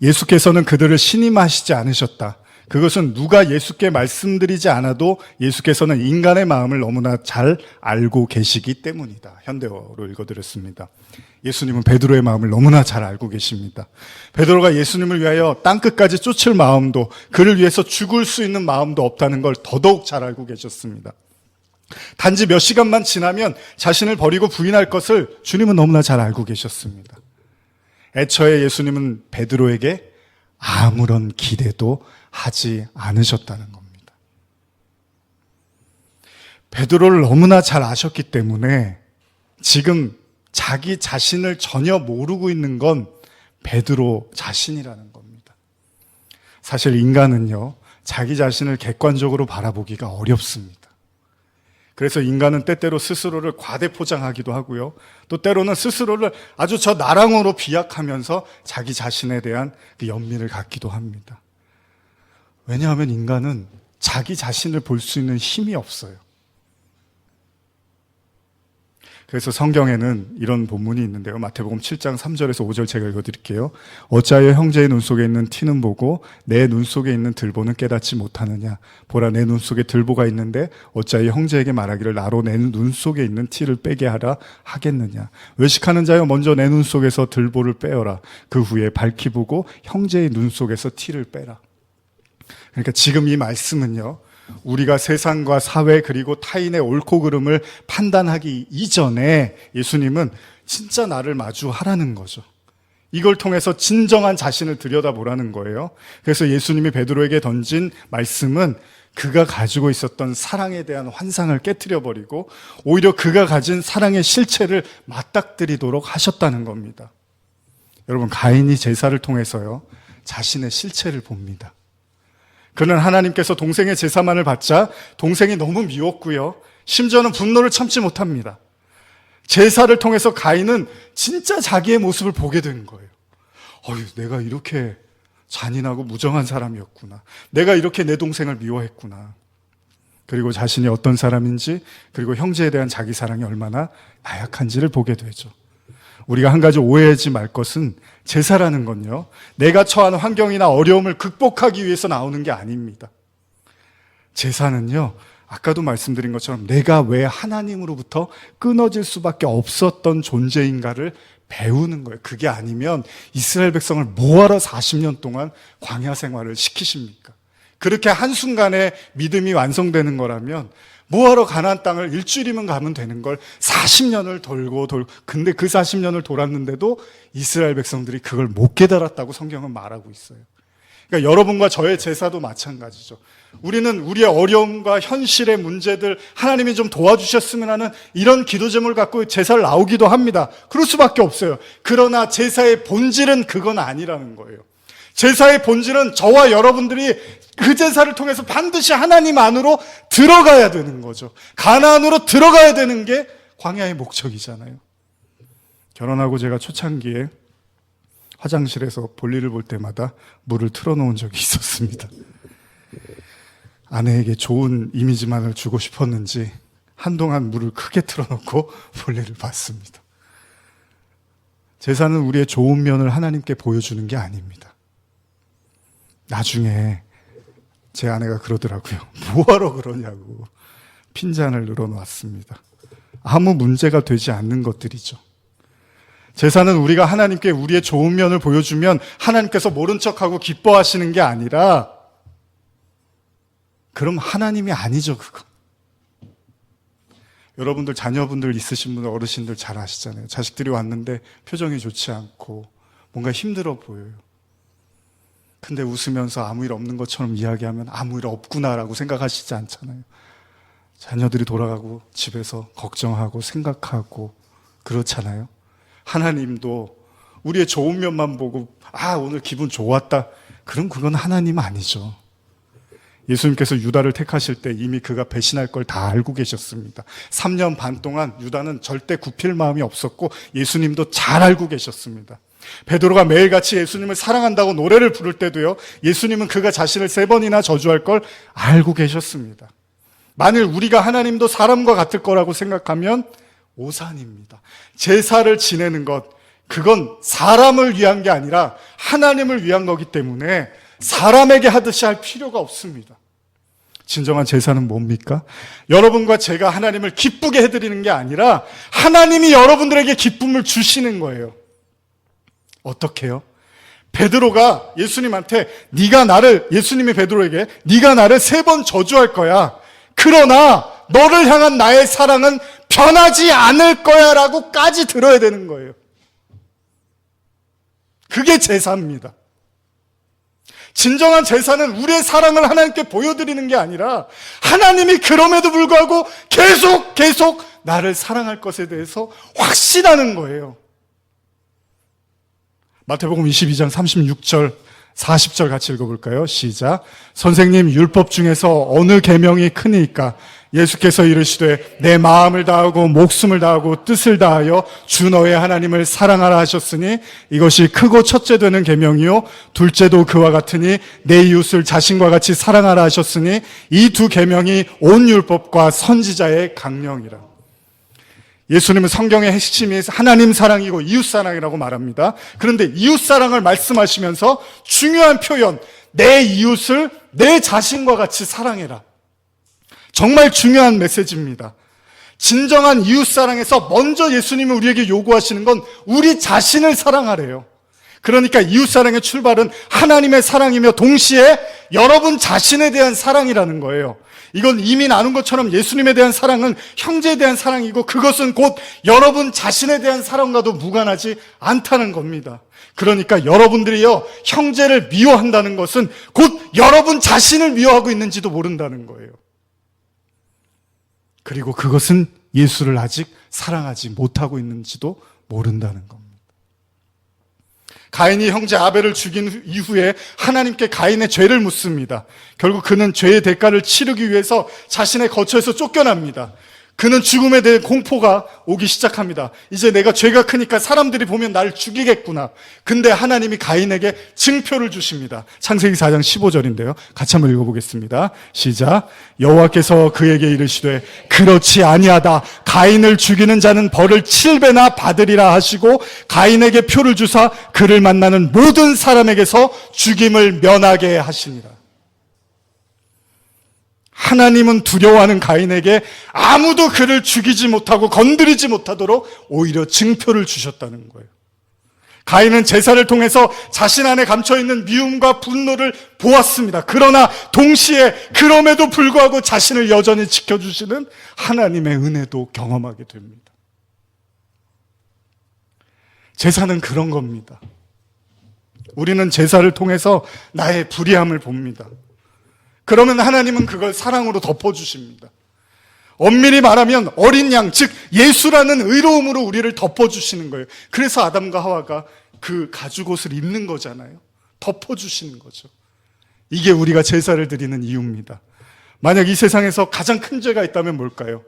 예수께서는 그들을 신임하시지 않으셨다. 그것은 누가 예수께 말씀드리지 않아도 예수께서는 인간의 마음을 너무나 잘 알고 계시기 때문이다. 현대어로 읽어드렸습니다. 예수님은 베드로의 마음을 너무나 잘 알고 계십니다. 베드로가 예수님을 위하여 땅끝까지 쫓을 마음도, 그를 위해서 죽을 수 있는 마음도 없다는 걸 더더욱 잘 알고 계셨습니다. 단지 몇 시간만 지나면 자신을 버리고 부인할 것을 주님은 너무나 잘 알고 계셨습니다. 애초에 예수님은 베드로에게 아무런 기대도 하지 않으셨다는 겁니다. 베드로를 너무나 잘 아셨기 때문에 지금 자기 자신을 전혀 모르고 있는 건 베드로 자신이라는 겁니다. 사실 인간은요, 자기 자신을 객관적으로 바라보기가 어렵습니다. 그래서 인간은 때때로 스스로를 과대포장하기도 하고요. 또 때로는 스스로를 아주 저 나랑으로 비약하면서 자기 자신에 대한 그 연민을 갖기도 합니다. 왜냐하면 인간은 자기 자신을 볼 수 있는 힘이 없어요. 그래서 성경에는 이런 본문이 있는데요. 마태복음 7장 3절에서 5절 제가 읽어드릴게요. 어찌하여 형제의 눈 속에 있는 티는 보고 내 눈 속에 있는 들보는 깨닫지 못하느냐. 보라, 내 눈 속에 들보가 있는데 어찌하여 형제에게 말하기를 나로 내 눈 속에 있는 티를 빼게 하라 하겠느냐. 외식하는 자여 먼저 내 눈 속에서 들보를 빼어라. 그 후에 밝히 보고 형제의 눈 속에서 티를 빼라. 그러니까 지금 이 말씀은요, 우리가 세상과 사회 그리고 타인의 옳고 그름을 판단하기 이전에 예수님은 진짜 나를 마주하라는 거죠. 이걸 통해서 진정한 자신을 들여다보라는 거예요. 그래서 예수님이 베드로에게 던진 말씀은 그가 가지고 있었던 사랑에 대한 환상을 깨트려버리고 오히려 그가 가진 사랑의 실체를 맞닥뜨리도록 하셨다는 겁니다. 여러분, 가인이 제사를 통해서요, 자신의 실체를 봅니다. 그는 하나님께서 동생의 제사만을 받자 동생이 너무 미웠고요, 심지어는 분노를 참지 못합니다. 제사를 통해서 가인은 진짜 자기의 모습을 보게 된 거예요. 내가 이렇게 잔인하고 무정한 사람이었구나. 내가 이렇게 내 동생을 미워했구나. 그리고 자신이 어떤 사람인지, 그리고 형제에 대한 자기 사랑이 얼마나 나약한지를 보게 되죠. 우리가 한 가지 오해하지 말 것은 제사라는 건요, 내가 처한 환경이나 어려움을 극복하기 위해서 나오는 게 아닙니다. 제사는요, 아까도 말씀드린 것처럼 내가 왜 하나님으로부터 끊어질 수밖에 없었던 존재인가를 배우는 거예요. 그게 아니면 이스라엘 백성을 뭐하러 40년 동안 광야 생활을 시키십니까? 그렇게 한순간에 믿음이 완성되는 거라면 뭐하러 가나안 땅을 일주일이면 가면 되는 걸 40년을 돌고 근데 그 40년을 돌았는데도 이스라엘 백성들이 그걸 못 깨달았다고 성경은 말하고 있어요. 그러니까 여러분과 저의 제사도 마찬가지죠. 우리는 우리의 어려움과 현실의 문제들 하나님이 좀 도와주셨으면 하는 이런 기도 제목을 갖고 제사를 나오기도 합니다. 그럴 수밖에 없어요. 그러나 제사의 본질은 그건 아니라는 거예요. 제사의 본질은 저와 여러분들이 그 제사를 통해서 반드시 하나님 안으로 들어가야 되는 거죠. 가나안으로 들어가야 되는 게 광야의 목적이잖아요. 결혼하고 제가 초창기에 화장실에서 볼일을 볼 때마다 물을 틀어놓은 적이 있었습니다. 아내에게 좋은 이미지만을 주고 싶었는지 한동안 물을 크게 틀어놓고 볼일을 봤습니다. 제사는 우리의 좋은 면을 하나님께 보여주는 게 아닙니다. 나중에 제 아내가 그러더라고요. 뭐하러 그러냐고. 핀잔을 늘어놨습니다. 아무 문제가 되지 않는 것들이죠. 제사는 우리가 하나님께 우리의 좋은 면을 보여주면 하나님께서 모른 척하고 기뻐하시는 게 아니라, 그럼 하나님이 아니죠, 그거. 여러분들 자녀분들 있으신 분들, 어르신들 잘 아시잖아요. 자식들이 왔는데 표정이 좋지 않고 뭔가 힘들어 보여요. 근데 웃으면서 아무 일 없는 것처럼 이야기하면 아무 일 없구나라고 생각하시지 않잖아요. 자녀들이 돌아가고 집에서 걱정하고 생각하고 그렇잖아요. 하나님도 우리의 좋은 면만 보고 오늘 기분 좋았다. 그럼 그건 하나님 아니죠. 예수님께서 유다를 택하실 때 이미 그가 배신할 걸 다 알고 계셨습니다. 3년 반 동안 유다는 절대 굽힐 마음이 없었고 예수님도 잘 알고 계셨습니다. 베드로가 매일같이 예수님을 사랑한다고 노래를 부를 때도요, 예수님은 그가 자신을 3번이나 저주할 걸 알고 계셨습니다. 만일 우리가 하나님도 사람과 같을 거라고 생각하면 오산입니다. 제사를 지내는 것, 그건 사람을 위한 게 아니라 하나님을 위한 거기 때문에 사람에게 하듯이 할 필요가 없습니다. 진정한 제사는 뭡니까? 여러분과 제가 하나님을 기쁘게 해드리는 게 아니라 하나님이 여러분들에게 기쁨을 주시는 거예요. 어떻게요? 베드로가 예수님한테 예수님이 베드로에게 네가 나를 3번 저주할 거야. 그러나 너를 향한 나의 사랑은 변하지 않을 거야 라고까지 들어야 되는 거예요. 그게 제사입니다. 진정한 제사는 우리의 사랑을 하나님께 보여드리는 게 아니라 하나님이 그럼에도 불구하고 계속 나를 사랑할 것에 대해서 확신하는 거예요. 마태복음 22장 36절 40절 같이 읽어볼까요? 시작. 선생님, 율법 중에서 어느 계명이 크니까? 예수께서 이르시되 내 마음을 다하고 목숨을 다하고 뜻을 다하여 주 너의 하나님을 사랑하라 하셨으니 이것이 크고 첫째 되는 계명이요 둘째도 그와 같으니 내 이웃을 자신과 같이 사랑하라 하셨으니 이 2 계명이 온 율법과 선지자의 강령이라. 예수님은 성경의 핵심이 하나님 사랑이고 이웃 사랑이라고 말합니다. 그런데 이웃 사랑을 말씀하시면서 중요한 표현, 내 이웃을 내 자신과 같이 사랑해라. 정말 중요한 메시지입니다. 진정한 이웃 사랑에서 먼저 예수님이 우리에게 요구하시는 건 우리 자신을 사랑하래요. 그러니까 이웃 사랑의 출발은 하나님의 사랑이며 동시에 여러분 자신에 대한 사랑이라는 거예요. 이건 이미 나눈 것처럼 예수님에 대한 사랑은 형제에 대한 사랑이고 그것은 곧 여러분 자신에 대한 사랑과도 무관하지 않다는 겁니다. 그러니까 여러분들이요, 형제를 미워한다는 것은 곧 여러분 자신을 미워하고 있는지도 모른다는 거예요. 그리고 그것은 예수를 아직 사랑하지 못하고 있는지도 모른다는 겁니다. 가인이 형제 아벨을 죽인 이후에 하나님께 가인의 죄를 묻습니다. 결국 그는 죄의 대가를 치르기 위해서 자신의 거처에서 쫓겨납니다. 그는 죽음에 대해 공포가 오기 시작합니다. 이제 내가 죄가 크니까 사람들이 보면 날 죽이겠구나. 근데 하나님이 가인에게 증표를 주십니다. 창세기 4장 15절인데요. 같이 한번 읽어보겠습니다. 시작. 여호와께서 그에게 이르시되 그렇지 아니하다. 가인을 죽이는 자는 벌을 7배나 받으리라 하시고 가인에게 표를 주사 그를 만나는 모든 사람에게서 죽임을 면하게 하시니라. 하나님은 두려워하는 가인에게 아무도 그를 죽이지 못하고 건드리지 못하도록 오히려 증표를 주셨다는 거예요. 가인은 제사를 통해서 자신 안에 감춰있는 미움과 분노를 보았습니다. 그러나 동시에 그럼에도 불구하고 자신을 여전히 지켜주시는 하나님의 은혜도 경험하게 됩니다. 제사는 그런 겁니다. 우리는 제사를 통해서 나의 불의함을 봅니다. 그러면 하나님은 그걸 사랑으로 덮어주십니다. 엄밀히 말하면 어린 양, 즉 예수라는 의로움으로 우리를 덮어주시는 거예요. 그래서 아담과 하와가 그 가죽옷을 입는 거잖아요. 덮어주시는 거죠. 이게 우리가 제사를 드리는 이유입니다. 만약 이 세상에서 가장 큰 죄가 있다면 뭘까요?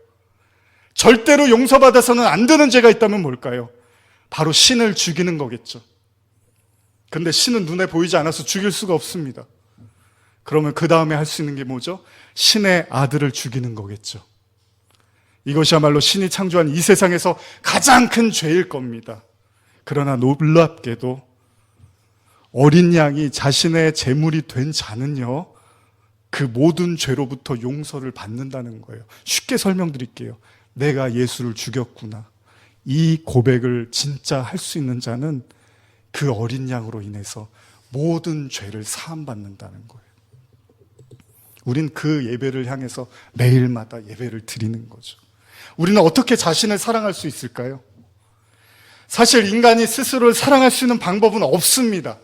절대로 용서받아서는 안 되는 죄가 있다면 뭘까요? 바로 신을 죽이는 거겠죠. 근데 신은 눈에 보이지 않아서 죽일 수가 없습니다. 그러면 그 다음에 할 수 있는 게 뭐죠? 신의 아들을 죽이는 거겠죠. 이것이야말로 신이 창조한 이 세상에서 가장 큰 죄일 겁니다. 그러나 놀랍게도 어린 양이 자신의 제물이 된 자는요, 그 모든 죄로부터 용서를 받는다는 거예요. 쉽게 설명드릴게요. 내가 예수를 죽였구나. 이 고백을 진짜 할 수 있는 자는 그 어린 양으로 인해서 모든 죄를 사함받는다는 거예요. 우린 그 예배를 향해서 매일마다 예배를 드리는 거죠. 우리는 어떻게 자신을 사랑할 수 있을까요? 사실 인간이 스스로를 사랑할 수 있는 방법은 없습니다.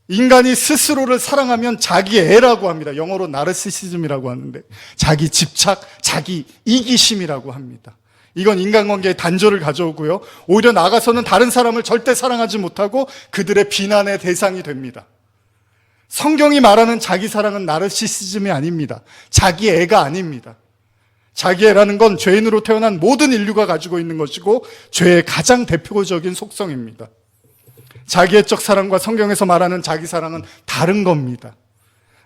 인간이 스스로를 사랑하면 자기 애라고 합니다. 영어로 나르시시즘이라고 하는데, 자기 집착, 자기 이기심이라고 합니다. 이건 인간관계에 단절을 가져오고요, 오히려 나아가서는 다른 사람을 절대 사랑하지 못하고 그들의 비난의 대상이 됩니다. 성경이 말하는 자기 사랑은 나르시시즘이 아닙니다. 자기 애가 아닙니다. 자기 애라는 건 죄인으로 태어난 모든 인류가 가지고 있는 것이고 죄의 가장 대표적인 속성입니다. 자기애적 사랑과 성경에서 말하는 자기 사랑은 다른 겁니다.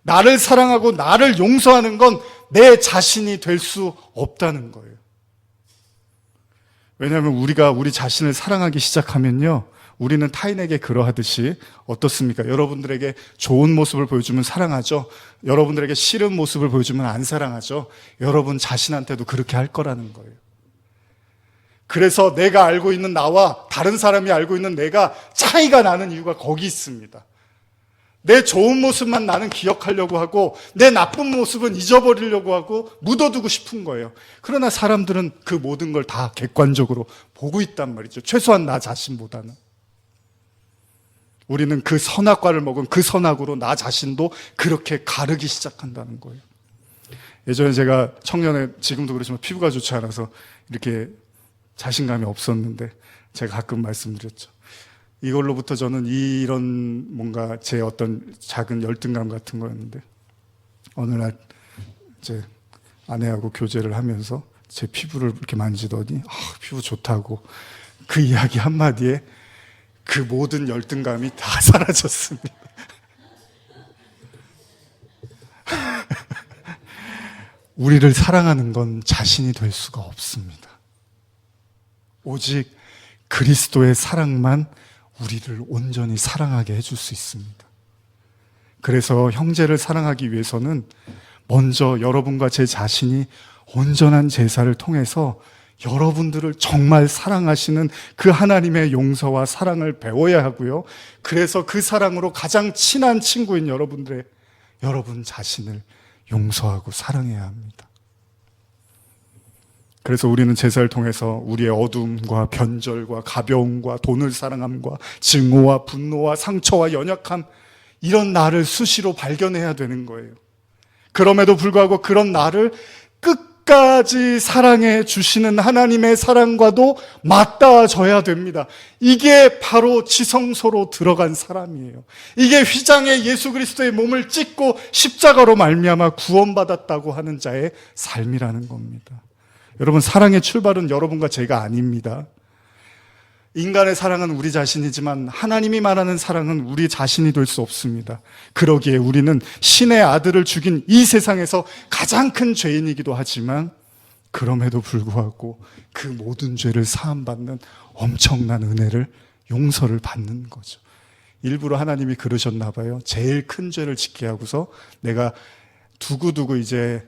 나를 사랑하고 나를 용서하는 건 내 자신이 될 수 없다는 거예요. 왜냐하면 우리가 우리 자신을 사랑하기 시작하면요, 우리는 타인에게 그러하듯이, 어떻습니까? 여러분들에게 좋은 모습을 보여주면 사랑하죠. 여러분들에게 싫은 모습을 보여주면 안 사랑하죠. 여러분 자신한테도 그렇게 할 거라는 거예요. 그래서 내가 알고 있는 나와 다른 사람이 알고 있는 내가 차이가 나는 이유가 거기 있습니다. 내 좋은 모습만 나는 기억하려고 하고 내 나쁜 모습은 잊어버리려고 하고 묻어두고 싶은 거예요. 그러나 사람들은 그 모든 걸 다 객관적으로 보고 있단 말이죠. 최소한 나 자신보다는. 우리는 그 선악과를 먹은 그 선악으로 나 자신도 그렇게 가르기 시작한다는 거예요. 예전에 제가 청년에, 지금도 그렇지만 피부가 좋지 않아서 이렇게 자신감이 없었는데 제가 가끔 말씀드렸죠. 이걸로부터 저는 이런 뭔가 제 어떤 작은 열등감 같은 거였는데, 어느 날 이제 아내하고 교제를 하면서 제 피부를 이렇게 만지더니 피부 좋다고 그 이야기 한마디에 그 모든 열등감이 다 사라졌습니다. 우리를 사랑하는 건 자신이 될 수가 없습니다. 오직 그리스도의 사랑만 우리를 온전히 사랑하게 해줄 수 있습니다. 그래서 형제를 사랑하기 위해서는 먼저 여러분과 제 자신이 온전한 제사를 통해서 여러분들을 정말 사랑하시는 그 하나님의 용서와 사랑을 배워야 하고요, 그래서 그 사랑으로 가장 친한 친구인 여러분 자신을 용서하고 사랑해야 합니다. 그래서 우리는 제사를 통해서 우리의 어두움과 변절과 가벼움과 돈을 사랑함과 증오와 분노와 상처와 연약함, 이런 나를 수시로 발견해야 되는 거예요. 그럼에도 불구하고 그런 나를 끝까지 사랑해 주시는 하나님의 사랑과도 맞닿아져야 됩니다. 이게 바로 지성소로 들어간 사람이에요. 이게 휘장에 예수 그리스도의 몸을 찢고 십자가로 말미암아 구원받았다고 하는 자의 삶이라는 겁니다. 여러분, 사랑의 출발은 여러분과 제가 아닙니다. 인간의 사랑은 우리 자신이지만 하나님이 말하는 사랑은 우리 자신이 될 수 없습니다. 그러기에 우리는 신의 아들을 죽인 이 세상에서 가장 큰 죄인이기도 하지만, 그럼에도 불구하고 그 모든 죄를 사함받는 엄청난 은혜를, 용서를 받는 거죠. 일부러 하나님이 그러셨나 봐요. 제일 큰 죄를 짓게 하고서 내가 두고두고 이제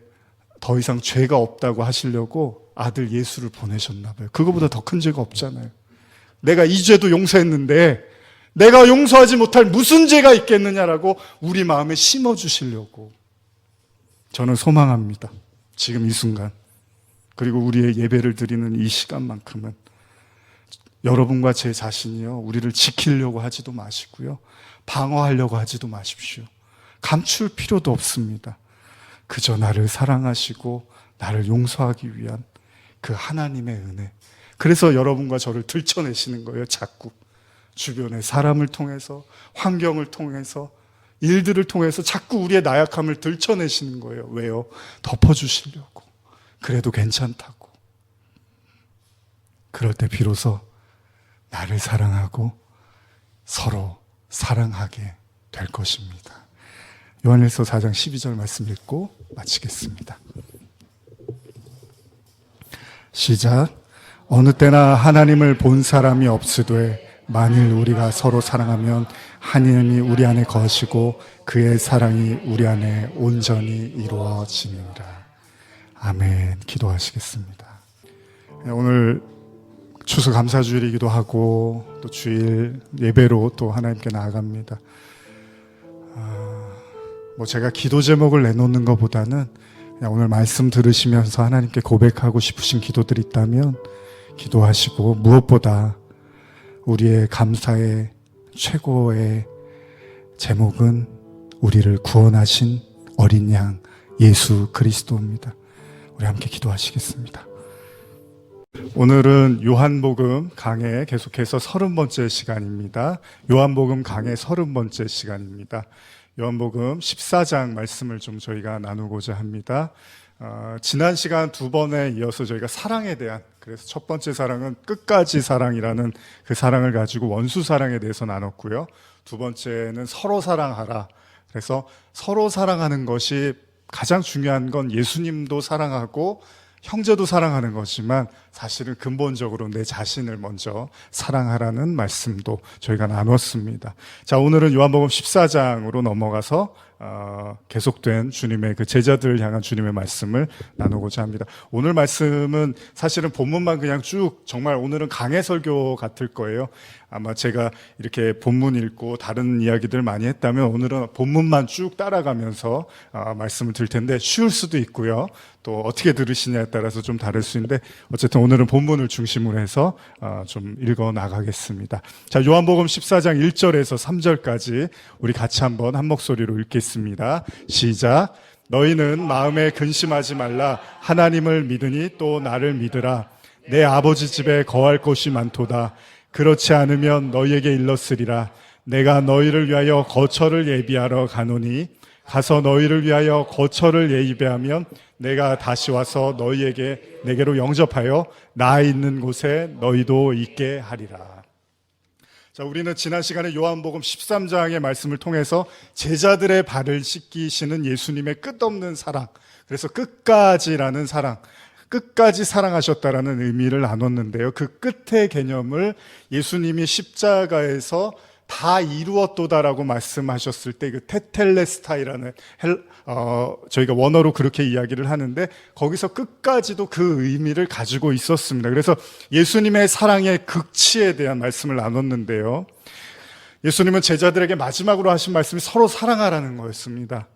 더 이상 죄가 없다고 하시려고 아들 예수를 보내셨나 봐요. 그거보다 더 큰 죄가 없잖아요. 내가 이 죄도 용서했는데 내가 용서하지 못할 무슨 죄가 있겠느냐라고 우리 마음에 심어주시려고. 저는 소망합니다. 지금 이 순간, 그리고 우리의 예배를 드리는 이 시간만큼은 여러분과 제 자신이요, 우리를 지키려고 하지도 마시고요, 방어하려고 하지도 마십시오. 감출 필요도 없습니다. 그저 나를 사랑하시고 나를 용서하기 위한 그 하나님의 은혜. 그래서 여러분과 저를 들춰내시는 거예요. 자꾸 주변의 사람을 통해서, 환경을 통해서, 일들을 통해서 자꾸 우리의 나약함을 들춰내시는 거예요. 왜요? 덮어주시려고. 그래도 괜찮다고. 그럴 때 비로소 나를 사랑하고 서로 사랑하게 될 것입니다. 요한일서 4장 12절 말씀 읽고 마치겠습니다. 시작. 어느 때나 하나님을 본 사람이 없으되 만일 우리가 서로 사랑하면 하나님이 우리 안에 거하시고 그의 사랑이 우리 안에 온전히 이루어지니라. 아멘. 기도하시겠습니다. 오늘 추수감사주일이기도 하고 또 주일 예배로 또 하나님께 나아갑니다. 제가 기도 제목을 내놓는 것보다는 그냥 오늘 말씀 들으시면서 하나님께 고백하고 싶으신 기도들이 있다면 기도하시고, 무엇보다 우리의 감사의 최고의 제목은 우리를 구원하신 어린 양 예수 그리스도입니다. 우리 함께 기도하시겠습니다. 오늘은 요한복음 강해 계속해서 30번째 시간입니다. 요한복음 강해 30번째 시간입니다. 요한복음 14장 말씀을 좀 저희가 나누고자 합니다. 지난 시간 두 번에 이어서 저희가 사랑에 대한, 그래서 첫 번째 사랑은 끝까지 사랑이라는 그 사랑을 가지고 원수 사랑에 대해서 나눴고요. 두 번째는 서로 사랑하라. 그래서 서로 사랑하는 것이 가장 중요한 건 예수님도 사랑하고 형제도 사랑하는 거지만 사실은 근본적으로 내 자신을 먼저 사랑하라는 말씀도 저희가 나눴습니다. 자, 오늘은 요한복음 14장으로 넘어가서 계속된 주님의 그 제자들을 향한 주님의 말씀을 나누고자 합니다. 오늘 말씀은 사실은 본문만 그냥 쭉, 정말 오늘은 강해 설교 같을 거예요. 아마 제가 이렇게 본문 읽고 다른 이야기들 많이 했다면 오늘은 본문만 쭉 따라가면서 말씀을 드릴 텐데 쉬울 수도 있고요. 또 어떻게 들으시냐에 따라서 좀 다를 수 있는데 어쨌든 오늘은 본문을 중심으로 해서 좀 읽어 나가겠습니다. 자, 요한복음 14장 1절에서 3절까지 우리 같이 한번 한 목소리로 읽겠습니다. 시작. 너희는 마음에 근심하지 말라. 하나님을 믿으니 또 나를 믿으라. 내 아버지 집에 거할 곳이 많도다. 그렇지 않으면 너희에게 일렀으리라. 내가 너희를 위하여 거처를 예비하러 가노니 가서 너희를 위하여 거처를 예비하면 내가 다시 와서 너희에게 내게로 영접하여 나 있는 곳에 너희도 있게 하리라. 자, 우리는 지난 시간에 요한복음 13장의 말씀을 통해서 제자들의 발을 씻기시는 예수님의 끝없는 사랑, 그래서 끝까지라는 사랑, 끝까지 사랑하셨다라는 의미를 나눴는데요. 그 끝의 개념을 예수님이 십자가에서 다 이루었도다라고 말씀하셨을 때 그 테텔레스타이라는 저희가 원어로 그렇게 이야기를 하는데 거기서 끝까지도 그 의미를 가지고 있었습니다. 그래서 예수님의 사랑의 극치에 대한 말씀을 나눴는데요. 예수님은 제자들에게 마지막으로 하신 말씀이 서로 사랑하라는 거였습니다.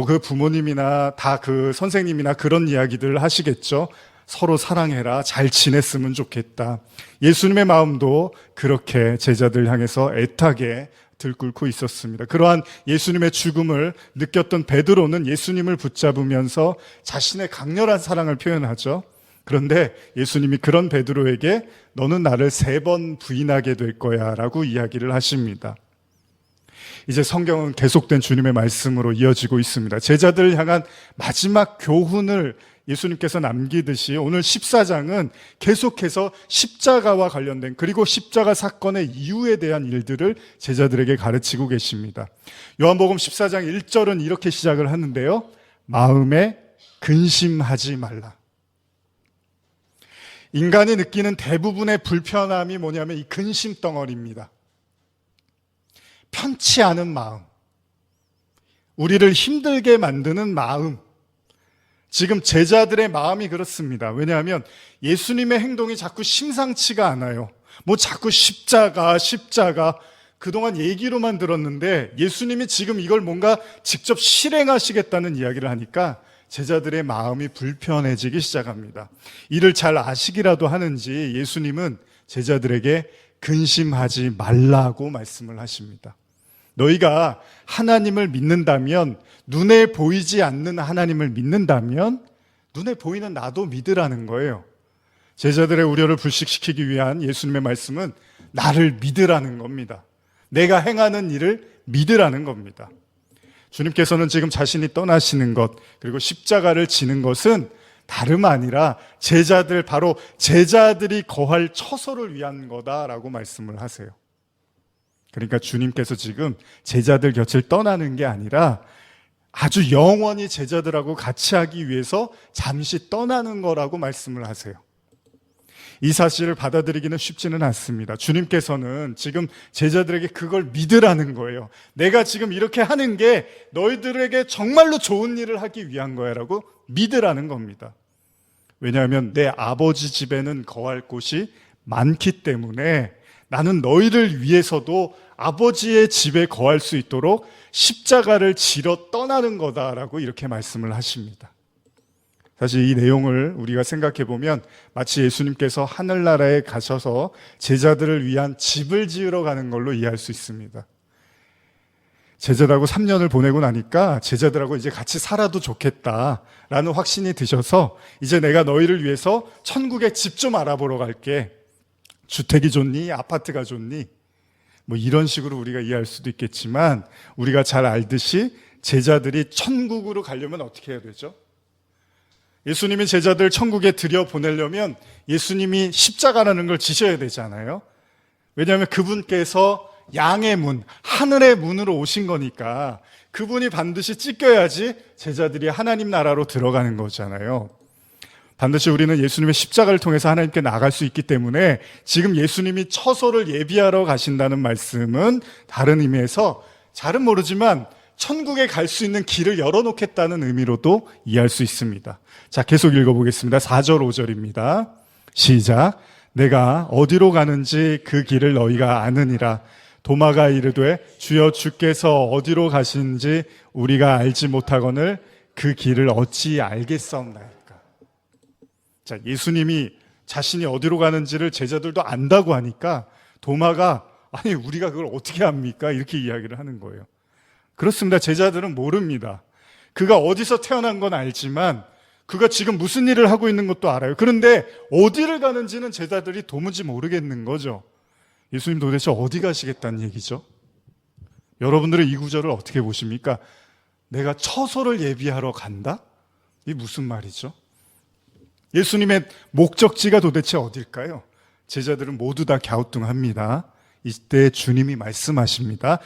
그 부모님이나 다 그 선생님이나 그런 이야기들을 하시겠죠. 서로 사랑해라. 잘 지냈으면 좋겠다. 예수님의 마음도 그렇게 제자들 향해서 애타게 들끓고 있었습니다. 그러한 예수님의 죽음을 느꼈던 베드로는 예수님을 붙잡으면서 자신의 강렬한 사랑을 표현하죠. 그런데 예수님이 그런 베드로에게 너는 나를 3번 부인하게 될 거야 라고 이야기를 하십니다. 이제 성경은 계속된 주님의 말씀으로 이어지고 있습니다. 제자들을 향한 마지막 교훈을 예수님께서 남기듯이 오늘 14장은 계속해서 십자가와 관련된, 그리고 십자가 사건의 이유에 대한 일들을 제자들에게 가르치고 계십니다. 요한복음 14장 1절은 이렇게 시작을 하는데요. 마음에 근심하지 말라. 인간이 느끼는 대부분의 불편함이 뭐냐면 이 근심 덩어리입니다. 편치 않은 마음, 우리를 힘들게 만드는 마음. 지금 제자들의 마음이 그렇습니다. 왜냐하면 예수님의 행동이 자꾸 심상치가 않아요. 자꾸 십자가 그동안 얘기로만 들었는데 예수님이 지금 이걸 뭔가 직접 실행하시겠다는 이야기를 하니까 제자들의 마음이 불편해지기 시작합니다. 이를 잘 아시기라도 하는지 예수님은 제자들에게 근심하지 말라고 말씀을 하십니다. 너희가 하나님을 믿는다면, 눈에 보이지 않는 하나님을 믿는다면 눈에 보이는 나도 믿으라는 거예요. 제자들의 우려를 불식시키기 위한 예수님의 말씀은 나를 믿으라는 겁니다. 내가 행하는 일을 믿으라는 겁니다. 주님께서는 지금 자신이 떠나시는 것, 그리고 십자가를 지는 것은 다름 아니라 바로 제자들이 거할 처소를 위한 거다라고 말씀을 하세요. 그러니까 주님께서 지금 제자들 곁을 떠나는 게 아니라 아주 영원히 제자들하고 같이 하기 위해서 잠시 떠나는 거라고 말씀을 하세요. 이 사실을 받아들이기는 쉽지는 않습니다. 주님께서는 지금 제자들에게 그걸 믿으라는 거예요. 내가 지금 이렇게 하는 게 너희들에게 정말로 좋은 일을 하기 위한 거야 라고 믿으라는 겁니다. 왜냐하면 내 아버지 집에는 거할 곳이 많기 때문에 나는 너희를 위해서도 아버지의 집에 거할 수 있도록 십자가를 지러 떠나는 거다라고 이렇게 말씀을 하십니다. 사실 이 내용을 우리가 생각해 보면 마치 예수님께서 하늘나라에 가셔서 제자들을 위한 집을 지으러 가는 걸로 이해할 수 있습니다. 제자들하고 3년을 보내고 나니까 제자들하고 이제 같이 살아도 좋겠다라는 확신이 드셔서 이제 내가 너희를 위해서 천국에 집 좀 알아보러 갈게. 주택이 좋니? 아파트가 좋니? 뭐 이런 식으로 우리가 이해할 수도 있겠지만 우리가 잘 알듯이 제자들이 천국으로 가려면 어떻게 해야 되죠? 예수님이 제자들 천국에 들여보내려면 예수님이 십자가라는 걸 지셔야 되잖아요. 왜냐하면 그분께서 양의 문, 하늘의 문으로 오신 거니까 그분이 반드시 찢겨야지 제자들이 하나님 나라로 들어가는 거잖아요. 반드시 우리는 예수님의 십자가를 통해서 하나님께 나갈 수 있기 때문에 지금 예수님이 처소를 예비하러 가신다는 말씀은 다른 의미에서 잘은 모르지만 천국에 갈 수 있는 길을 열어놓겠다는 의미로도 이해할 수 있습니다. 자, 계속 읽어보겠습니다. 4절 5절입니다. 시작. 내가 어디로 가는지 그 길을 너희가 아느니라. 도마가 이르되 주여 주께서 어디로 가시는지 우리가 알지 못하거늘 그 길을 어찌 알겠사옵나이까. 자, 예수님이 자신이 어디로 가는지를 제자들도 안다고 하니까 도마가 아니 우리가 그걸 어떻게 압니까? 이렇게 이야기를 하는 거예요. 그렇습니다. 제자들은 모릅니다. 그가 어디서 태어난 건 알지만 그가 지금 무슨 일을 하고 있는 것도 알아요. 그런데 어디를 가는지는 제자들이 도무지 모르겠는 거죠. 예수님 도대체 어디 가시겠다는 얘기죠? 여러분들은 이 구절을 어떻게 보십니까? 내가 처소를 예비하러 간다? 이게 무슨 말이죠? 예수님의 목적지가 도대체 어딜까요? 제자들은 모두 다 갸우뚱합니다. 이때 주님이 말씀하십니다.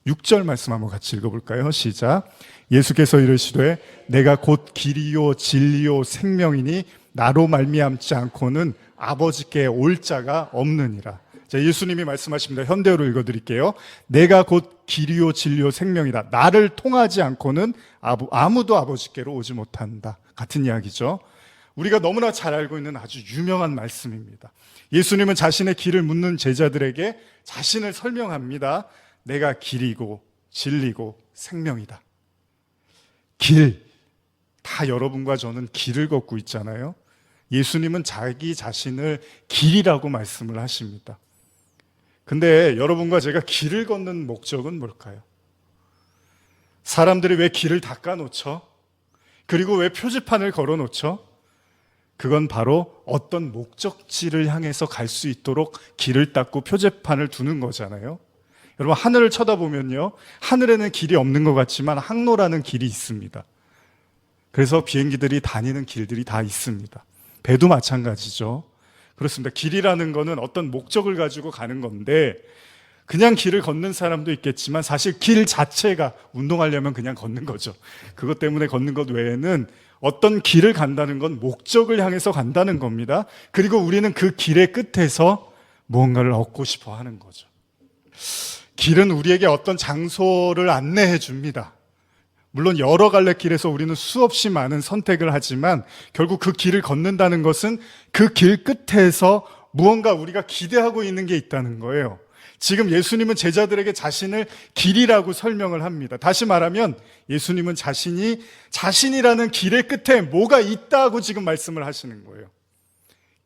6절 말씀 한번 같이 읽어볼까요? 시작. 예수께서 이르시되 내가 곧 길이요 진리요 생명이니 나로 말미암지 않고는 아버지께 올 자가 없느니라. 자, 예수님이 말씀하십니다. 현대어로 읽어드릴게요. 내가 곧 길이요 진리요 생명이다. 나를 통하지 않고는 아무도 아버지께로 오지 못한다. 같은 이야기죠. 우리가 너무나 잘 알고 있는 아주 유명한 말씀입니다. 예수님은 자신의 길을 묻는 제자들에게 자신을 설명합니다. 내가 길이고 진리고 생명이다. 길, 다 여러분과 저는 길을 걷고 있잖아요. 예수님은 자기 자신을 길이라고 말씀을 하십니다. 근데 여러분과 제가 길을 걷는 목적은 뭘까요? 사람들이 왜 길을 닦아놓죠? 그리고 왜 표지판을 걸어놓죠? 그건 바로 어떤 목적지를 향해서 갈 수 있도록 길을 닦고 표지판을 두는 거잖아요. 여러분, 하늘을 쳐다보면요, 하늘에는 길이 없는 것 같지만 항로라는 길이 있습니다. 그래서 비행기들이 다니는 길들이 다 있습니다. 배도 마찬가지죠. 그렇습니다. 길이라는 거는 어떤 목적을 가지고 가는 건데 그냥 길을 걷는 사람도 있겠지만 사실 길 자체가 운동하려면 그냥 걷는 거죠. 그것 때문에 걷는 것 외에는 어떤 길을 간다는 건 목적을 향해서 간다는 겁니다. 그리고 우리는 그 길의 끝에서 무언가를 얻고 싶어 하는 거죠. 길은 우리에게 어떤 장소를 안내해 줍니다. 물론 여러 갈래 길에서 우리는 수없이 많은 선택을 하지만 결국 그 길을 걷는다는 것은 그 길 끝에서 무언가 우리가 기대하고 있는 게 있다는 거예요. 지금 예수님은 제자들에게 자신을 길이라고 설명을 합니다. 다시 말하면 예수님은 자신이라는 길의 끝에 뭐가 있다고 지금 말씀을 하시는 거예요.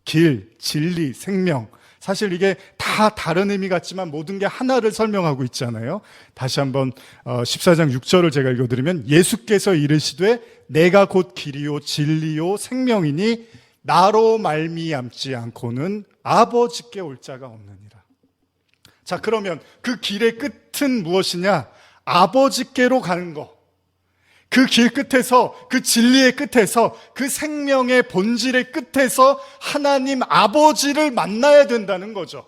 길, 진리, 생명. 사실 이게 다 다른 의미 같지만 모든 게 하나를 설명하고 있잖아요. 다시 한번 14장 6절을 제가 읽어드리면 예수께서 이르시되 내가 곧 길이요 진리요 생명이니 나로 말미암지 않고는 아버지께 올 자가 없느니라. 자, 그러면 그 길의 끝은 무엇이냐? 아버지께로 가는 거. 그 길 끝에서, 그 진리의 끝에서, 그 생명의 본질의 끝에서 하나님 아버지를 만나야 된다는 거죠.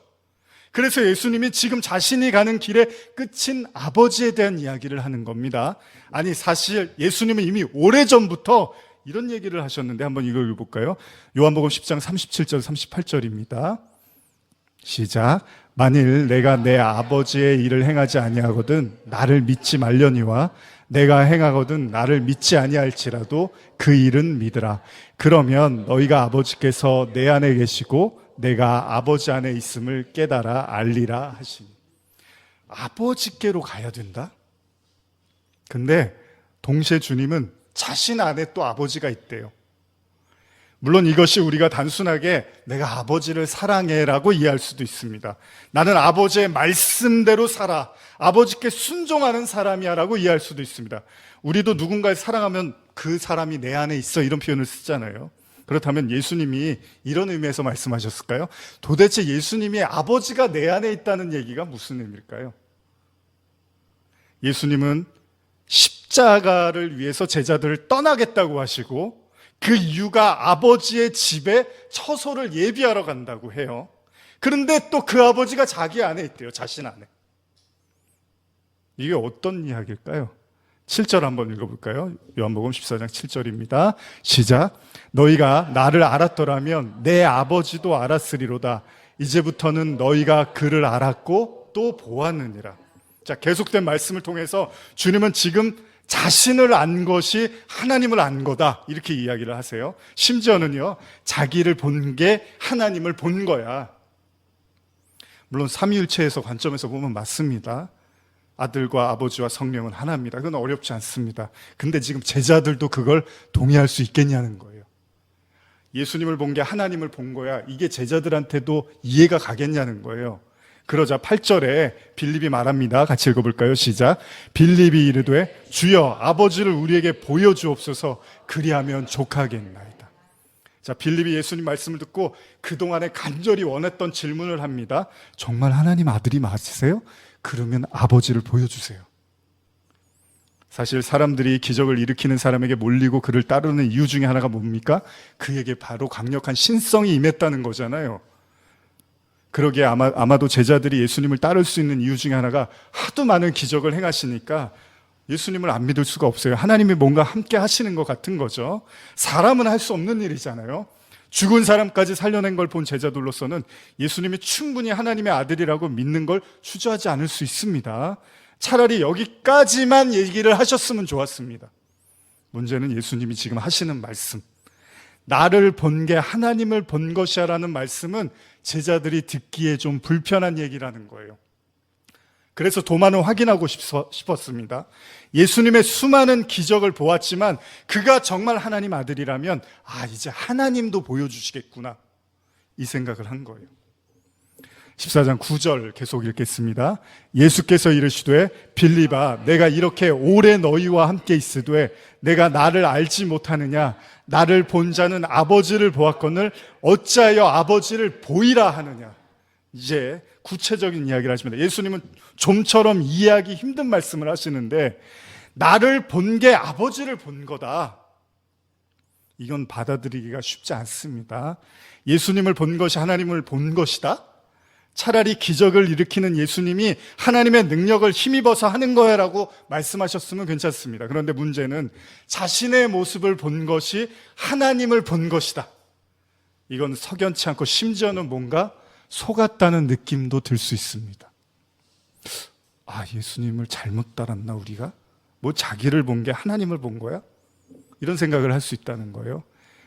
그래서 예수님이 지금 자신이 가는 길의 끝인 아버지에 대한 이야기를 하는 겁니다. 아니, 사실 예수님은 이미 오래전부터 이런 얘기를 하셨는데 한번 이거 읽어볼까요? 요한복음 10장 37절 38절입니다. 시작. 만일 내가 내 아버지의 일을 행하지 아니하거든 나를 믿지 말려니와 내가 행하거든 나를 믿지 아니할지라도 그 일은 믿으라. 그러면 너희가 아버지께서 내 안에 계시고 내가 아버지 안에 있음을 깨달아 알리라 하시니. 아버지께로 가야 된다? 근데 동시에 주님은 자신 안에 또 아버지가 있대요. 물론 이것이 우리가 단순하게 내가 아버지를 사랑해라고 이해할 수도 있습니다. 나는 아버지의 말씀대로 살아, 아버지께 순종하는 사람이야 라고 이해할 수도 있습니다. 우리도 누군가를 사랑하면 그 사람이 내 안에 있어 이런 표현을 쓰잖아요. 그렇다면 예수님이 이런 의미에서 말씀하셨을까요? 도대체 예수님이 아버지가 내 안에 있다는 얘기가 무슨 의미일까요? 예수님은 십자가를 위해서 제자들을 떠나겠다고 하시고 그 이유가 아버지의 집에 처소를 예비하러 간다고 해요. 그런데 또 그 아버지가 자기 안에 있대요. 자신 안에. 이게 어떤 이야기일까요? 7절 한번 읽어볼까요? 요한복음 14장 7절입니다. 시작. 너희가 나를 알았더라면 내 아버지도 알았으리로다. 이제부터는 너희가 그를 알았고 또 보았느니라. 자, 계속된 말씀을 통해서 주님은 지금 자신을 안 것이 하나님을 안 거다 이렇게 이야기를 하세요. 심지어는요, 자기를 본 게 하나님을 본 거야. 물론 삼위일체에서 관점에서 보면 맞습니다. 아들과 아버지와 성령은 하나입니다. 그건 어렵지 않습니다. 근데 지금 제자들도 그걸 동의할 수 있겠냐는 거예요. 예수님을 본 게 하나님을 본 거야. 이게 제자들한테도 이해가 가겠냐는 거예요. 그러자 8절에 빌립이 말합니다. 같이 읽어볼까요? 시작. 빌립이 이르되 주여 아버지를 우리에게 보여주옵소서. 그리하면 족하겠나이다. 자, 빌립이 예수님 말씀을 듣고 그동안에 간절히 원했던 질문을 합니다. 정말 하나님 아들이 맞으세요? 그러면 아버지를 보여주세요. 사실 사람들이 기적을 일으키는 사람에게 몰리고 그를 따르는 이유 중에 하나가 뭡니까? 그에게 바로 강력한 신성이 임했다는 거잖아요. 그러기에 아마도 제자들이 예수님을 따를 수 있는 이유 중에 하나가 하도 많은 기적을 행하시니까 예수님을 안 믿을 수가 없어요. 하나님이 뭔가 함께 하시는 것 같은 거죠. 사람은 할 수 없는 일이잖아요. 죽은 사람까지 살려낸 걸 본 제자들로서는 예수님이 충분히 하나님의 아들이라고 믿는 걸 주저하지 않을 수 있습니다. 차라리 여기까지만 얘기를 하셨으면 좋았습니다. 문제는 예수님이 지금 하시는 말씀, 나를 본 게 하나님을 본 것이야 라는 말씀은 제자들이 듣기에 좀 불편한 얘기라는 거예요. 그래서 도마는 확인하고 싶었습니다. 예수님의 수많은 기적을 보았지만 그가 정말 하나님 아들이라면 이제 하나님도 보여주시겠구나 이 생각을 한 거예요. 14장 9절 계속 읽겠습니다. 예수께서 이르시되 빌립아 내가 이렇게 오래 너희와 함께 있으되 내가 나를 알지 못하느냐. 나를 본 자는 아버지를 보았거늘 어찌하여 아버지를 보이라 하느냐. 이제 구체적인 이야기를 하십니다. 예수님은 좀처럼 이해하기 힘든 말씀을 하시는데 나를 본 게 아버지를 본 거다. 이건 받아들이기가 쉽지 않습니다. 예수님을 본 것이 하나님을 본 것이다? 차라리 기적을 일으키는 예수님이 하나님의 능력을 힘입어서 하는 거야라고 말씀하셨으면 괜찮습니다. 그런데 문제는 자신의 모습을 본 것이 하나님을 본 것이다. 이건 석연치 않고 심지어는 뭔가 속았다는 느낌도 들 수 있습니다. 예수님을 잘못 따랐나 우리가? 뭐 자기를 본 게 하나님을 본 거야? 이런 생각을 할 수 있다는 거예요.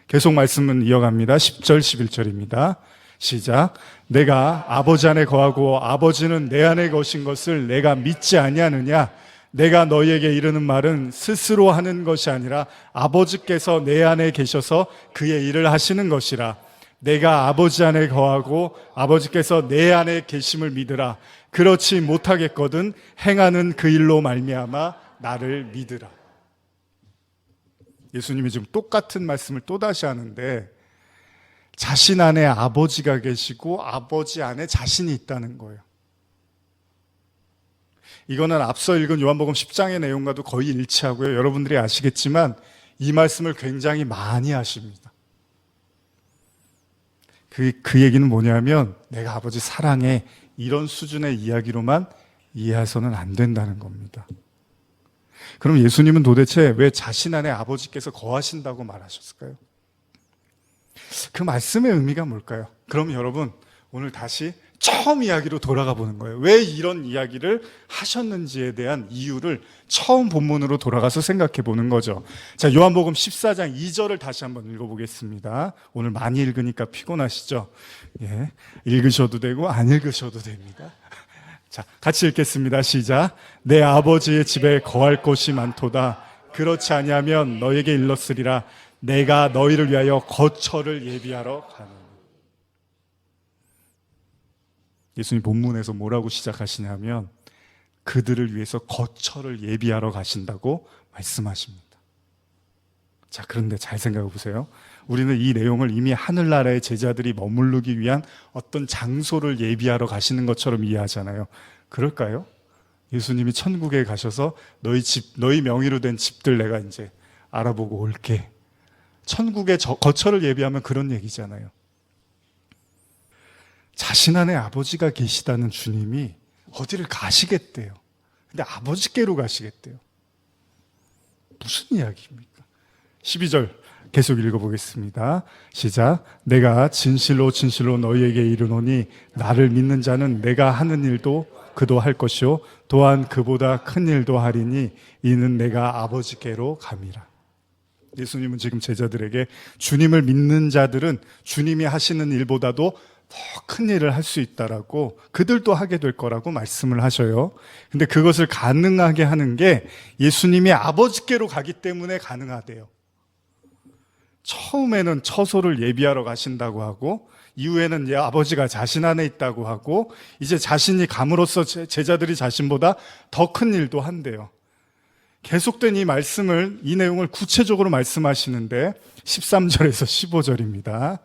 계속 말씀은 이어갑니다. 10절 11절입니다. 시작. 내가 아버지 안에 거하고 아버지는 내 안에 거신 것을 내가 믿지 아니하느냐. 내가 너희에게 이르는 말은 스스로 하는 것이 아니라 아버지께서 내 안에 계셔서 그의 일을 하시는 것이라. 내가 아버지 안에 거하고 아버지께서 내 안에 계심을 믿으라. 그렇지 못하겠거든 행하는 그 일로 말미암아 나를 믿으라. 예수님이 지금 똑같은 말씀을 또다시 하는데 자신 안에 아버지가 계시고 아버지 안에 자신이 있다는 거예요. 이거는 앞서 읽은 요한복음 10장의 내용과도 거의 일치하고요. 여러분들이 아시겠지만 이 말씀을 굉장히 많이 하십니다. 그 얘기는 뭐냐면 내가 아버지 사랑해 이런 수준의 이야기로만 이해해서는 안 된다는 겁니다. 그럼 예수님은 도대체 왜 자신 안에 아버지께서 거하신다고 말하셨을까요? 그 말씀의 의미가 뭘까요? 그럼 여러분, 오늘 다시 처음 이야기로 돌아가 보는 거예요. 왜 이런 이야기를 하셨는지에 대한 이유를 처음 본문으로 돌아가서 생각해 보는 거죠. 자, 요한복음 14장 2절을 다시 한번 읽어보겠습니다. 오늘 많이 읽으니까 피곤하시죠? 예, 읽으셔도 되고 안 읽으셔도 됩니다. 자, 같이 읽겠습니다. 시작. 내 아버지의 집에 거할 곳이 많도다. 그렇지 아니하면 너에게 일렀으리라. 내가 너희를 위하여 거처를 예비하러 가노라. 예수님 본문에서 뭐라고 시작하시냐면 그들을 위해서 거처를 예비하러 가신다고 말씀하십니다. 자, 그런데 잘 생각해 보세요. 우리는 이 내용을 이미 하늘나라의 제자들이 머무르기 위한 어떤 장소를 예비하러 가시는 것처럼 이해하잖아요. 그럴까요? 예수님이 천국에 가셔서 너희 명의로 된 집들 내가 이제 알아보고 올게. 천국에 거처를 예비하면 그런 얘기잖아요. 자신 안에 아버지가 계시다는 주님이 어디를 가시겠대요. 근데 아버지께로 가시겠대요. 무슨 이야기입니까? 12절 계속 읽어보겠습니다. 시작. 내가 진실로 진실로 너희에게 이르노니 나를 믿는 자는 내가 하는 일도 그도 할 것이요 또한 그보다 큰 일도 하리니 이는 내가 아버지께로 감이라. 예수님은 지금 제자들에게 주님을 믿는 자들은 주님이 하시는 일보다도 더 큰 일을 할 수 있다라고, 그들도 하게 될 거라고 말씀을 하셔요. 근데 그것을 가능하게 하는 게 예수님이 아버지께로 가기 때문에 가능하대요. 처음에는 처소를 예비하러 가신다고 하고, 이후에는 아버지가 자신 안에 있다고 하고, 이제 자신이 감으로써 제자들이 자신보다 더 큰 일도 한대요. 계속된 이 말씀을, 이 내용을 구체적으로 말씀하시는데 13절에서 15절입니다.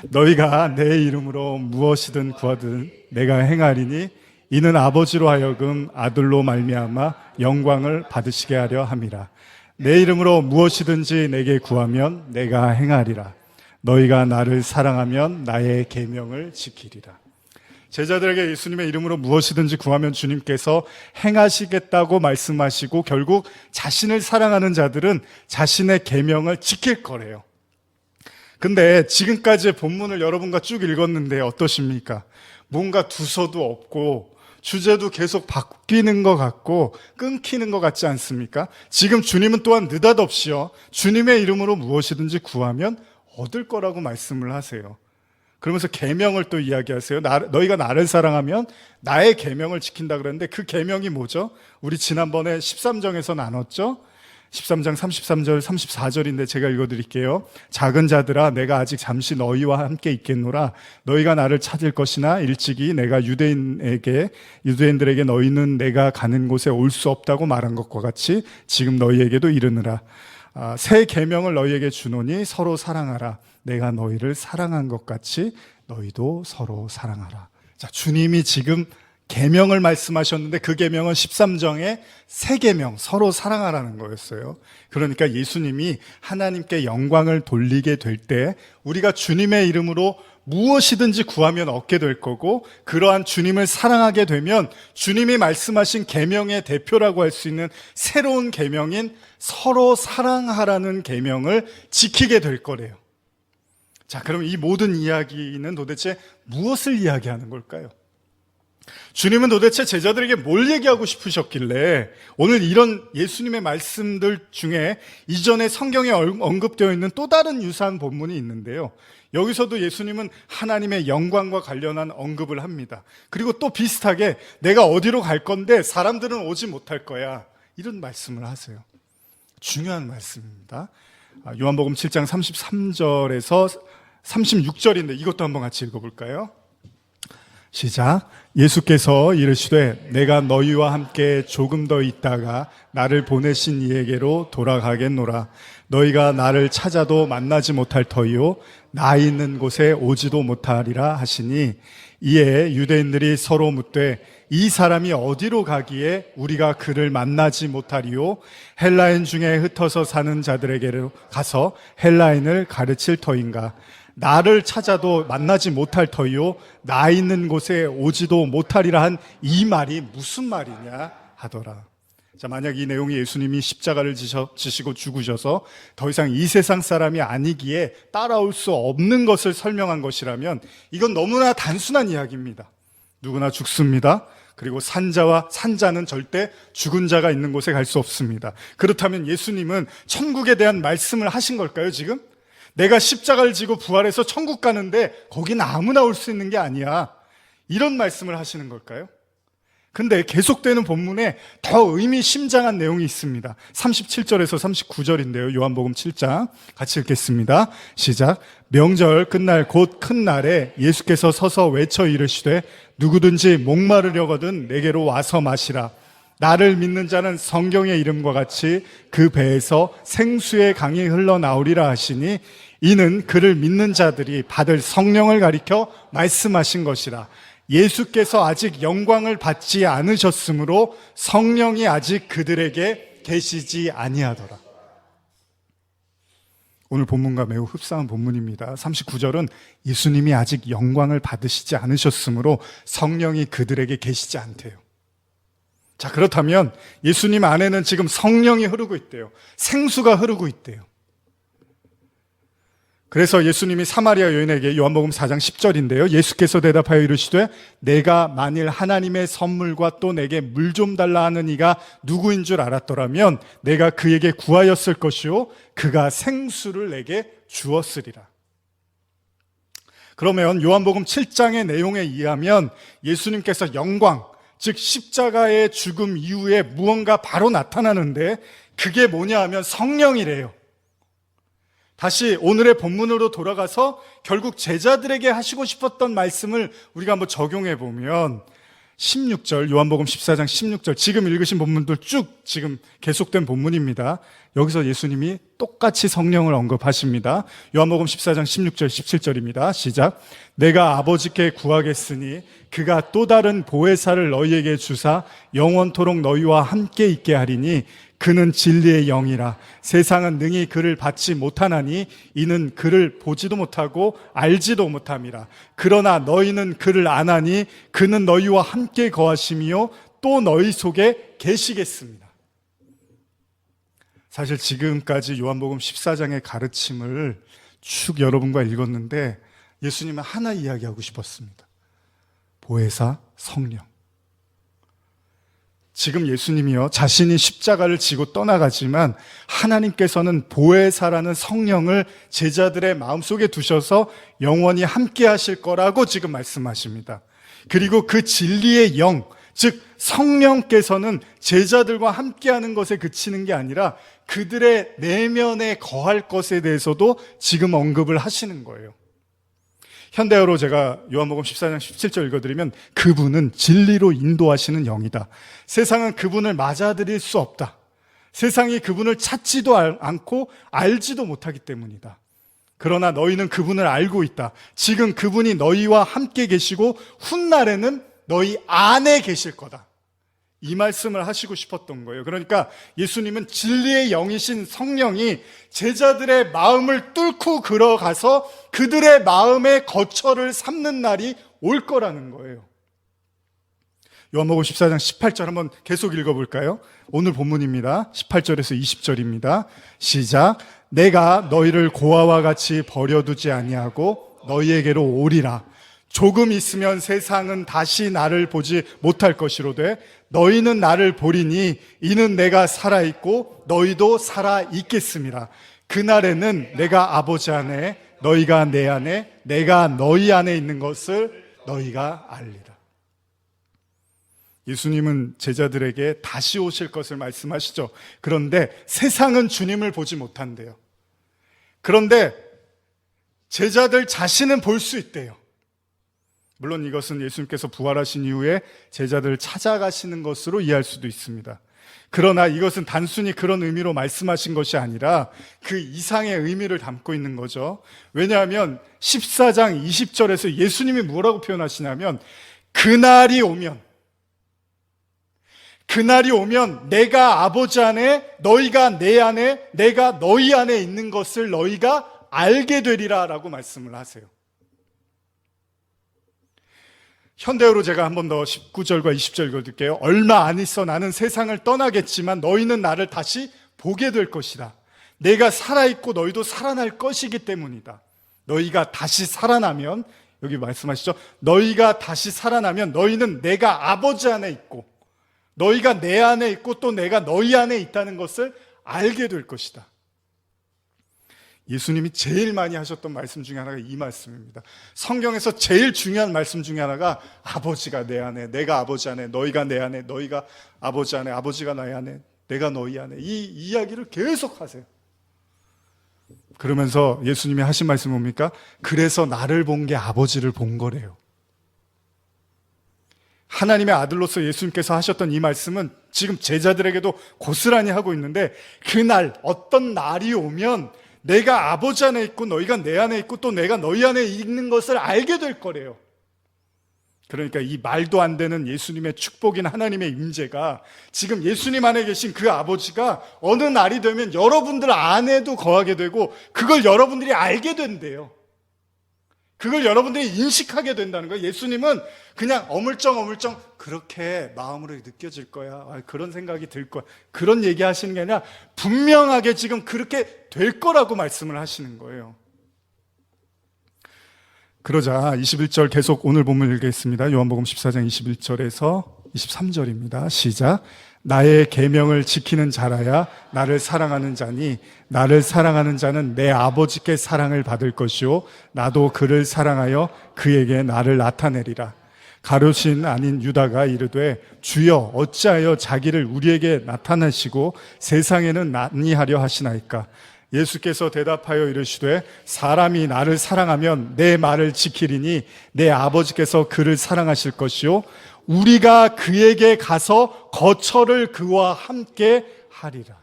너희가 내 이름으로 무엇이든 구하든 내가 행하리니 이는 아버지로 하여금 아들로 말미암아 영광을 받으시게 하려 함이라. 내 이름으로 무엇이든지 내게 구하면 내가 행하리라. 너희가 나를 사랑하면 나의 계명을 지키리라. 제자들에게 예수님의 이름으로 무엇이든지 구하면 주님께서 행하시겠다고 말씀하시고, 결국 자신을 사랑하는 자들은 자신의 계명을 지킬 거래요. 근데 지금까지의 본문을 여러분과 쭉 읽었는데 어떠십니까? 뭔가 두서도 없고 주제도 계속 바뀌는 것 같고 끊기는 것 같지 않습니까? 지금 주님은 또한 느닷없이요, 주님의 이름으로 무엇이든지 구하면 얻을 거라고 말씀을 하세요. 그러면서 계명을 또 이야기하세요. 너희가 나를 사랑하면 나의 계명을 지킨다 그랬는데 그 계명이 뭐죠? 우리 지난번에 13장에서 나눴죠? 13장 33절 34절인데 제가 읽어드릴게요. 작은 자들아 내가 아직 잠시 너희와 함께 있겠노라. 너희가 나를 찾을 것이나 일찍이 내가 유대인들에게 너희는 내가 가는 곳에 올 수 없다고 말한 것과 같이 지금 너희에게도 이르느라. 새 계명을 너희에게 주노니 서로 사랑하라. 내가 너희를 사랑한 것 같이 너희도 서로 사랑하라. 자, 주님이 지금 계명을 말씀하셨는데 그 계명은 13장의 새 계명, 서로 사랑하라는 거였어요. 그러니까 예수님이 하나님께 영광을 돌리게 될 때 우리가 주님의 이름으로 무엇이든지 구하면 얻게 될 거고, 그러한 주님을 사랑하게 되면 주님이 말씀하신 계명의 대표라고 할 수 있는 새로운 계명인 서로 사랑하라는 계명을 지키게 될 거래요. 자, 그럼 이 모든 이야기는 도대체 무엇을 이야기하는 걸까요? 주님은 도대체 제자들에게 뭘 얘기하고 싶으셨길래 오늘 이런 예수님의 말씀들 중에 이전에 성경에 언급되어 있는 또 다른 유사한 본문이 있는데요. 여기서도 예수님은 하나님의 영광과 관련한 언급을 합니다. 그리고 또 비슷하게 내가 어디로 갈 건데 사람들은 오지 못할 거야, 이런 말씀을 하세요. 중요한 말씀입니다. 요한복음 7장 33절에서 36절인데 이것도 한번 같이 읽어볼까요? 시작. 예수께서 이르시되 내가 너희와 함께 조금 더 있다가 나를 보내신 이에게로 돌아가겠노라. 너희가 나를 찾아도 만나지 못할 터이요 나 있는 곳에 오지도 못하리라 하시니, 이에 유대인들이 서로 묻되 이 사람이 어디로 가기에 우리가 그를 만나지 못하리요? 헬라인 중에 흩어서 사는 자들에게로 가서 헬라인을 가르칠 터인가? 나를 찾아도 만나지 못할 터이요 나 있는 곳에 오지도 못하리라 한 이 말이 무슨 말이냐 하더라. 자, 만약 이 내용이 예수님이 십자가를 지시고 죽으셔서 더 이상 이 세상 사람이 아니기에 따라올 수 없는 것을 설명한 것이라면 이건 너무나 단순한 이야기입니다. 누구나 죽습니다. 그리고 산자는 절대 죽은 자가 있는 곳에 갈 수 없습니다. 그렇다면 예수님은 천국에 대한 말씀을 하신 걸까요, 지금? 내가 십자가를 지고 부활해서 천국 가는데 거긴 아무나 올 수 있는 게 아니야. 이런 말씀을 하시는 걸까요? 근데 계속되는 본문에 더 의미심장한 내용이 있습니다. 37절에서 39절인데요. 요한복음 7장 같이 읽겠습니다. 시작. 명절 끝날 곧 큰 날에 예수께서 서서 외쳐 이르시되 누구든지 목마르려거든 내게로 와서 마시라. 나를 믿는 자는 성경의 이름과 같이 그 배에서 생수의 강이 흘러나오리라 하시니 이는 그를 믿는 자들이 받을 성령을 가리켜 말씀하신 것이라. 예수께서 아직 영광을 받지 않으셨으므로 성령이 아직 그들에게 계시지 아니하더라. 오늘 본문과 매우 흡사한 본문입니다. 39절은 예수님이 아직 영광을 받으시지 않으셨으므로 성령이 그들에게 계시지 않대요. 자, 그렇다면 예수님 안에는 지금 성령이 흐르고 있대요. 생수가 흐르고 있대요. 그래서 예수님이 사마리아 여인에게 요한복음 4장 10절인데요. 예수께서 대답하여 이르시되 내가 만일 하나님의 선물과 또 내게 물 좀 달라 하는 이가 누구인 줄 알았더라면 내가 그에게 구하였을 것이요 그가 생수를 내게 주었으리라. 그러면 요한복음 7장의 내용에 의하면 예수님께서 영광, 즉 십자가의 죽음 이후에 무언가 바로 나타나는데 그게 뭐냐 하면 성령이래요. 다시 오늘의 본문으로 돌아가서 결국 제자들에게 하시고 싶었던 말씀을 우리가 한번 적용해 보면 16절, 요한복음 14장 16절, 지금 읽으신 본문들 쭉 지금 계속된 본문입니다. 여기서 예수님이 똑같이 성령을 언급하십니다. 요한복음 14장 16절, 17절입니다. 시작. 내가 아버지께 구하겠으니 그가 또 다른 보혜사를 너희에게 주사 영원토록 너희와 함께 있게 하리니 그는 진리의 영이라. 세상은 능히 그를 받지 못하나니 이는 그를 보지도 못하고 알지도 못함이라. 그러나 너희는 그를 아나니 그는 너희와 함께 거하시며 또 너희 속에 계시겠습니다. 사실 지금까지 요한복음 14장의 가르침을 쭉 여러분과 읽었는데 예수님은 하나 이야기하고 싶었습니다. 보혜사 성령. 지금 예수님이요 자신이 십자가를 지고 떠나가지만 하나님께서는 보혜사라는 성령을 제자들의 마음속에 두셔서 영원히 함께 하실 거라고 지금 말씀하십니다. 그리고 그 진리의 영, 즉 성령께서는 제자들과 함께하는 것에 그치는 게 아니라 그들의 내면에 거할 것에 대해서도 지금 언급을 하시는 거예요. 현대어로 제가 요한복음 14장 17절 읽어드리면 그분은 진리로 인도하시는 영이다. 세상은 그분을 맞아들일 수 없다. 세상이 그분을 찾지도 않고 알지도 못하기 때문이다. 그러나 너희는 그분을 알고 있다. 지금 그분이 너희와 함께 계시고 훗날에는 너희 안에 계실 거다. 이 말씀을 하시고 싶었던 거예요. 그러니까 예수님은 진리의 영이신 성령이 제자들의 마음을 뚫고 들어가서 그들의 마음의 거처를 삼는 날이 올 거라는 거예요. 요한복음 14장 18절 한번 계속 읽어볼까요? 오늘 본문입니다. 18절에서 20절입니다. 시작. 내가 너희를 고아와 같이 버려두지 아니하고 너희에게로 오리라. 조금 있으면 세상은 다시 나를 보지 못할 것이로되 너희는 나를 보리니 이는 내가 살아있고 너희도 살아있겠음이라. 그날에는 내가 아버지 안에 너희가 내 안에 내가 너희 안에 있는 것을 너희가 알리라. 예수님은 제자들에게 다시 오실 것을 말씀하시죠. 그런데 세상은 주님을 보지 못한대요. 그런데 제자들 자신은 볼 수 있대요. 물론 이것은 예수님께서 부활하신 이후에 제자들을 찾아가시는 것으로 이해할 수도 있습니다. 그러나 이것은 단순히 그런 의미로 말씀하신 것이 아니라 그 이상의 의미를 담고 있는 거죠. 왜냐하면 14장 20절에서 예수님이 뭐라고 표현하시냐면 그날이 오면 내가 아버지 안에 너희가 내 안에 내가 너희 안에 있는 것을 너희가 알게 되리라 라고 말씀을 하세요. 현대어로 제가 한 번 더 19절과 20절 읽어드릴게요. 얼마 안 있어 나는 세상을 떠나겠지만 너희는 나를 다시 보게 될 것이다. 내가 살아있고 너희도 살아날 것이기 때문이다. 너희가 다시 살아나면, 여기 말씀하시죠. 너희가 다시 살아나면 너희는 내가 아버지 안에 있고 너희가 내 안에 있고 또 내가 너희 안에 있다는 것을 알게 될 것이다. 예수님이 제일 많이 하셨던 말씀 중에 하나가 이 말씀입니다. 성경에서 제일 중요한 말씀 중에 하나가 아버지가 내 안에, 내가 아버지 안에, 너희가 내 안에, 너희가 아버지 안에, 아버지가 나의 안에, 내가 너희 안에, 이 이야기를 계속 하세요. 그러면서 예수님이 하신 말씀이 뭡니까? 그래서 나를 본 게 아버지를 본 거래요. 하나님의 아들로서 예수님께서 하셨던 이 말씀은 지금 제자들에게도 고스란히 하고 있는데, 그날 어떤 날이 오면 내가 아버지 안에 있고 너희가 내 안에 있고 또 내가 너희 안에 있는 것을 알게 될 거래요. 그러니까 이 말도 안 되는 예수님의 축복인 하나님의 임재가 지금 예수님 안에 계신 그 아버지가 어느 날이 되면 여러분들 안에도 거하게 되고 그걸 여러분들이 알게 된대요. 그걸 여러분들이 인식하게 된다는 거예요. 예수님은 그냥 어물쩡 그렇게 마음으로 느껴질 거야, 그런 생각이 들 거야, 그런 얘기하시는 게 아니라 분명하게 지금 그렇게 될 거라고 말씀을 하시는 거예요. 그러자 21절 계속 오늘 본문 읽겠습니다. 요한복음 14장 21절에서 23절입니다. 시작. 나의 계명을 지키는 자라야 나를 사랑하는 자니 나를 사랑하는 자는 내 아버지께 사랑을 받을 것이요 나도 그를 사랑하여 그에게 나를 나타내리라. 가룟신 아닌 유다가 이르되 주여 어찌하여 자기를 우리에게 나타내시고 세상에는 난리하려 하시나이까. 예수께서 대답하여 이르시되 사람이 나를 사랑하면 내 말을 지키리니 내 아버지께서 그를 사랑하실 것이요 우리가 그에게 가서 거처를 그와 함께 하리라.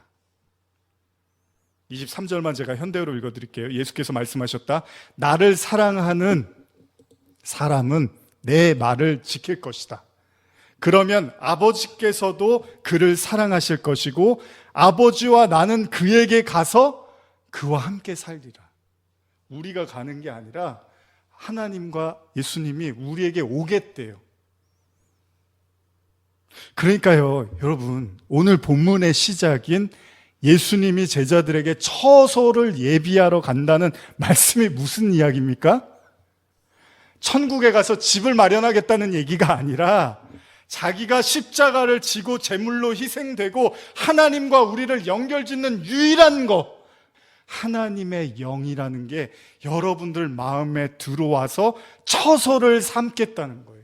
23절만 제가 현대어로 읽어드릴게요. 예수께서 말씀하셨다. 나를 사랑하는 사람은 내 말을 지킬 것이다. 그러면 아버지께서도 그를 사랑하실 것이고 아버지와 나는 그에게 가서 그와 함께 살리라. 우리가 가는 게 아니라 하나님과 예수님이 우리에게 오겠대요. 그러니까요, 여러분, 오늘 본문의 시작인 예수님이 제자들에게 처소를 예비하러 간다는 말씀이 무슨 이야기입니까? 천국에 가서 집을 마련하겠다는 얘기가 아니라 자기가 십자가를 지고 제물로 희생되고 하나님과 우리를 연결짓는 유일한 것, 하나님의 영이라는 게 여러분들 마음에 들어와서 처소를 삼겠다는 거예요.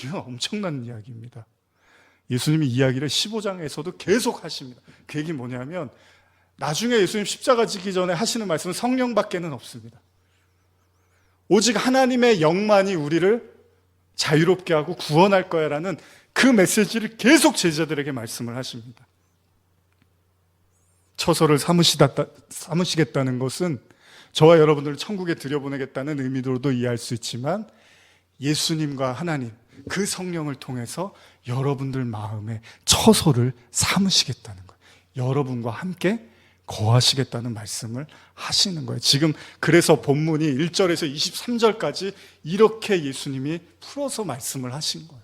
이건 엄청난 이야기입니다. 예수님이 이야기를 15장에서도 계속 하십니다. 그 얘기 뭐냐면 나중에 예수님 십자가 지기 전에 하시는 말씀은 성령밖에는 없습니다. 오직 하나님의 영만이 우리를 자유롭게 하고 구원할 거야 라는 그 메시지를 계속 제자들에게 말씀을 하십니다. 처소를 삼으시겠다는 것은 저와 여러분들을 천국에 들여보내겠다는 의미로도 이해할 수 있지만 예수님과 하나님, 그 성령을 통해서 여러분들 마음에 처소를 삼으시겠다는 거예요. 여러분과 함께 거하시겠다는 말씀을 하시는 거예요. 지금 그래서 본문이 1절에서 23절까지 이렇게 예수님이 풀어서 말씀을 하신 거예요.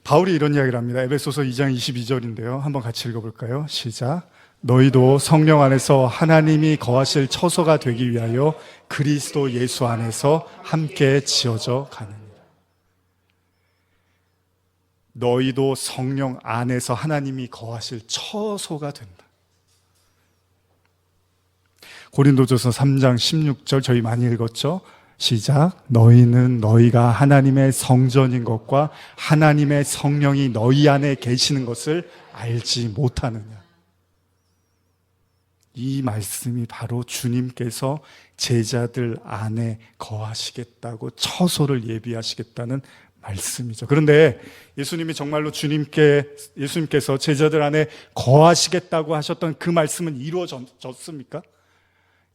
바울이 이런 이야기를 합니다. 에베소서 2장 22절인데요. 한번 같이 읽어볼까요? 시작. 너희도 성령 안에서 하나님이 거하실 처소가 되기 위하여 그리스도 예수 안에서 함께 지어져 가느니라. 너희도 성령 안에서 하나님이 거하실 처소가 된다. 고린도전서 3장 16절 저희 많이 읽었죠? 시작. 너희는 너희가 하나님의 성전인 것과 하나님의 성령이 너희 안에 계시는 것을 알지 못하느냐. 이 말씀이 바로 주님께서 제자들 안에 거하시겠다고 처소를 예비하시겠다는 말씀이죠. 그런데 예수님이 정말로 예수님께서 제자들 안에 거하시겠다고 하셨던 그 말씀은 이루어졌습니까?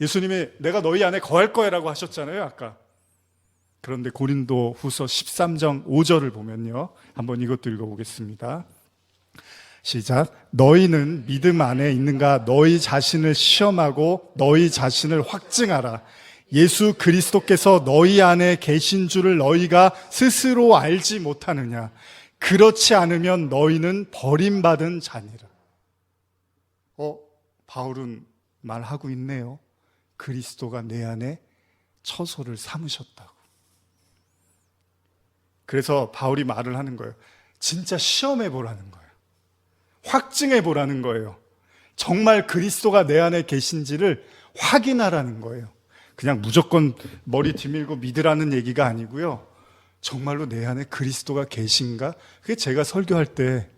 예수님이 내가 너희 안에 거할 거야 라고 하셨잖아요, 아까. 그런데 고린도 후서 13장 5절을 보면요. 한번 이것도 읽어보겠습니다. 시작. 너희는 믿음 안에 있는가 너희 자신을 시험하고 너희 자신을 확증하라. 예수 그리스도께서 너희 안에 계신 줄을 너희가 스스로 알지 못하느냐? 그렇지 않으면 너희는 버림받은 자니라. 바울은 말하고 있네요. 그리스도가 내 안에 처소를 삼으셨다고. 그래서 바울이 말을 하는 거예요. 진짜 시험해 보라는 거예요. 확증해 보라는 거예요. 정말 그리스도가 내 안에 계신지를 확인하라는 거예요. 그냥 무조건 머리 뒤밀고 믿으라는 얘기가 아니고요. 정말로 내 안에 그리스도가 계신가? 그게 제가 설교할 때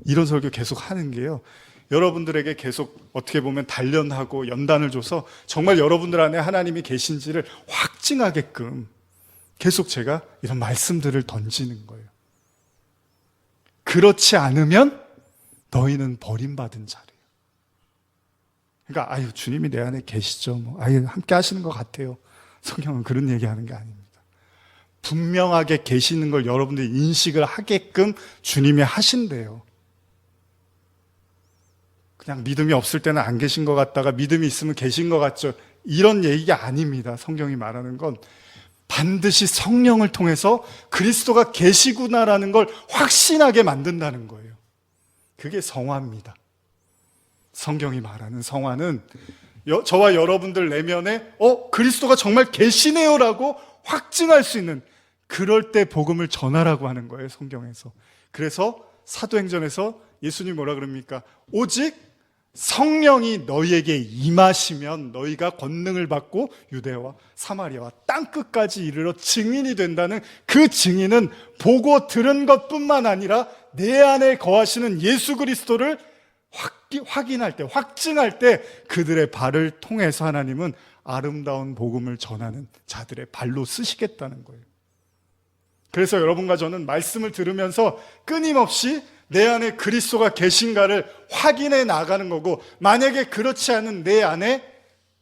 이런 설교 계속 하는 게요. 여러분들에게 계속 어떻게 보면 단련하고 연단을 줘서 정말 여러분들 안에 하나님이 계신지를 확증하게끔 계속 제가 이런 말씀들을 던지는 거예요. 그렇지 않으면 너희는 버림받은 자래요. 그러니까 주님이 내 안에 계시죠. 함께 하시는 것 같아요. 성경은 그런 얘기하는 게 아닙니다. 분명하게 계시는 걸 여러분들이 인식을 하게끔 주님이 하신대요. 그냥 믿음이 없을 때는 안 계신 것 같다가 믿음이 있으면 계신 것 같죠. 이런 얘기가 아닙니다. 성경이 말하는 건 반드시 성령을 통해서 그리스도가 계시구나라는 걸 확신하게 만든다는 거예요. 그게 성화입니다. 성경이 말하는 성화는 저와 여러분들 내면에 그리스도가 정말 계시네요라고 확증할 수 있는, 그럴 때 복음을 전하라고 하는 거예요. 성경에서. 그래서 사도행전에서 예수님이 뭐라 그럽니까? 오직 성령이 너희에게 임하시면 너희가 권능을 받고 유대와 사마리아와 땅끝까지 이르러 증인이 된다는, 그 증인은 보고 들은 것뿐만 아니라 내 안에 거하시는 예수 그리스도를 확인할 때, 확증할 때 그들의 발을 통해서 하나님은 아름다운 복음을 전하는 자들의 발로 쓰시겠다는 거예요. 그래서 여러분과 저는 말씀을 들으면서 끊임없이 내 안에 그리스도가 계신가를 확인해 나가는 거고, 만약에 그렇지 않은 내 안에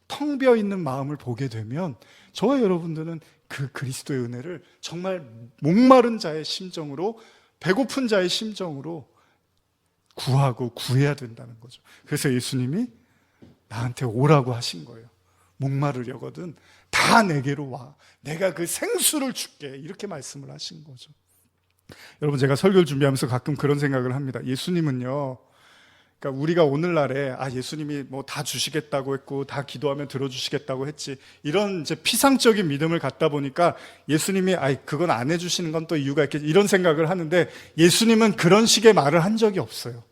텅 비어 있는 마음을 보게 되면 저와 여러분들은 그 그리스도의 은혜를 정말 목마른 자의 심정으로, 배고픈 자의 심정으로 구하고 구해야 된다는 거죠. 그래서 예수님이 나한테 오라고 하신 거예요. 목마르려거든 다 내게로 와, 내가 그 생수를 줄게, 이렇게 말씀을 하신 거죠. 여러분, 제가 설교를 준비하면서 가끔 그런 생각을 합니다. 예수님은요, 그러니까 우리가 오늘날에 예수님이 뭐 다 주시겠다고 했고 다 기도하면 들어주시겠다고 했지, 이런 이제 피상적인 믿음을 갖다 보니까 예수님이 그건 안 해주시는 건 또 이유가 있겠지, 이런 생각을 하는데, 예수님은 그런 식의 말을 한 적이 없어요.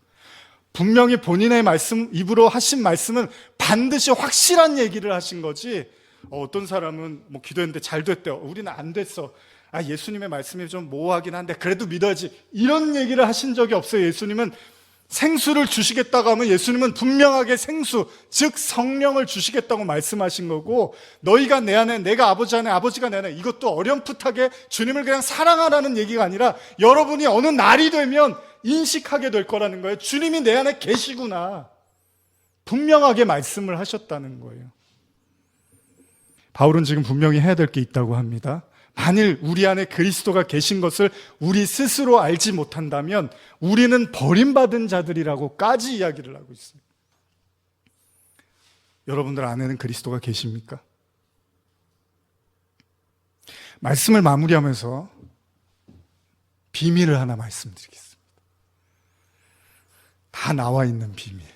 분명히 본인의 말씀, 입으로 하신 말씀은 반드시 확실한 얘기를 하신 거지. 어떤 사람은 뭐 기도했는데 잘 됐대요. 우리는 안 됐어. 예수님의 말씀이 좀 모호하긴 한데 그래도 믿어야지, 이런 얘기를 하신 적이 없어요. 예수님은 생수를 주시겠다고 하면 예수님은 분명하게 생수, 즉 성령을 주시겠다고 말씀하신 거고, 너희가 내 안에, 내가 아버지 안에, 아버지가 내 안에, 이것도 어렴풋하게 주님을 그냥 사랑하라는 얘기가 아니라 여러분이 어느 날이 되면 인식하게 될 거라는 거예요. 주님이 내 안에 계시구나, 분명하게 말씀을 하셨다는 거예요. 바울은 지금 분명히 해야 될 게 있다고 합니다. 만일 우리 안에 그리스도가 계신 것을 우리 스스로 알지 못한다면 우리는 버림받은 자들이라고까지 이야기를 하고 있습니다. 여러분들 안에는 그리스도가 계십니까? 말씀을 마무리하면서 비밀을 하나 말씀드리겠습니다. 다 나와 있는 비밀.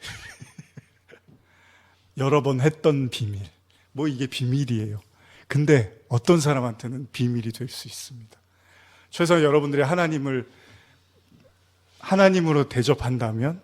여러 번 했던 비밀. 뭐 이게 비밀이에요. 근데 어떤 사람한테는 비밀이 될 수 있습니다. 최소한 여러분들이 하나님으로 대접한다면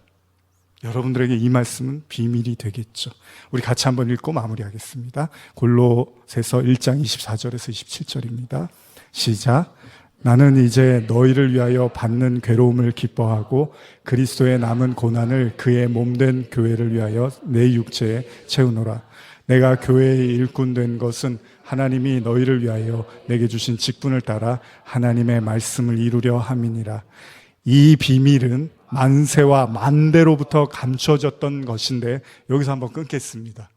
여러분들에게 이 말씀은 비밀이 되겠죠. 우리 같이 한번 읽고 마무리하겠습니다. 골로새서 1장 24절에서 27절입니다. 시작. 나는 이제 너희를 위하여 받는 괴로움을 기뻐하고 그리스도의 남은 고난을 그의 몸된 교회를 위하여 내 육체에 채우노라. 내가 교회의 일꾼 된 것은 하나님이 너희를 위하여 내게 주신 직분을 따라 하나님의 말씀을 이루려 함이니라. 이 비밀은 만세와 만대로부터 감춰졌던 것인데, 여기서 한번 끊겠습니다.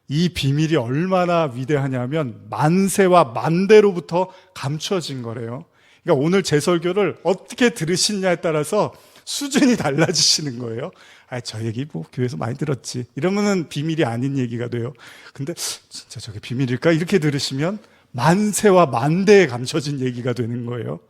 이 비밀이 얼마나 위대하냐면 만세와 만대로부터 감춰진 거래요. 그러니까 오늘 제 설교를 어떻게 들으시냐에 따라서 수준이 달라지시는 거예요. 저 얘기 뭐 교회에서 많이 들었지. 이러면은 비밀이 아닌 얘기가 돼요. 근데 진짜 저게 비밀일까? 이렇게 들으시면 만세와 만대에 감춰진 얘기가 되는 거예요.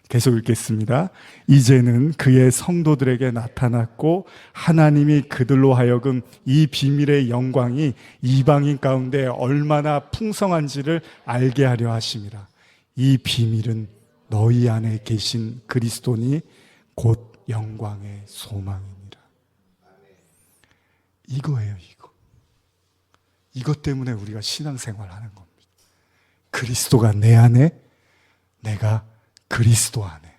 계속 읽겠습니다. 이제는 그의 성도들에게 나타났고 하나님이 그들로 하여금 이 비밀의 영광이 이방인 가운데 얼마나 풍성한지를 알게 하려 하심이라. 이 비밀은 너희 안에 계신 그리스도니 곧 영광의 소망이니라. 이거예요, 이거. 이것 때문에 우리가 신앙생활하는 겁니다. 그리스도가 내 안에, 내가 그리스도 안에.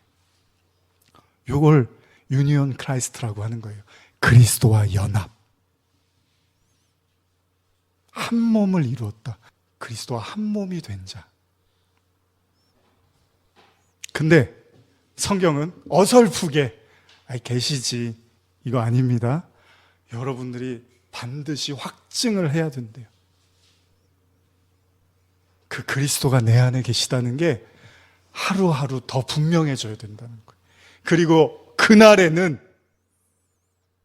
이걸 유니온 크라이스트라고 하는 거예요. 그리스도와 연합. 한 몸을 이루었다. 그리스도와 한 몸이 된 자. 근데 성경은 어설프게 계시지, 이거 아닙니다. 여러분들이 반드시 확증을 해야 된대요. 그 그리스도가 내 안에 계시다는 게 하루하루 더 분명해져야 된다는 거예요. 그리고 그날에는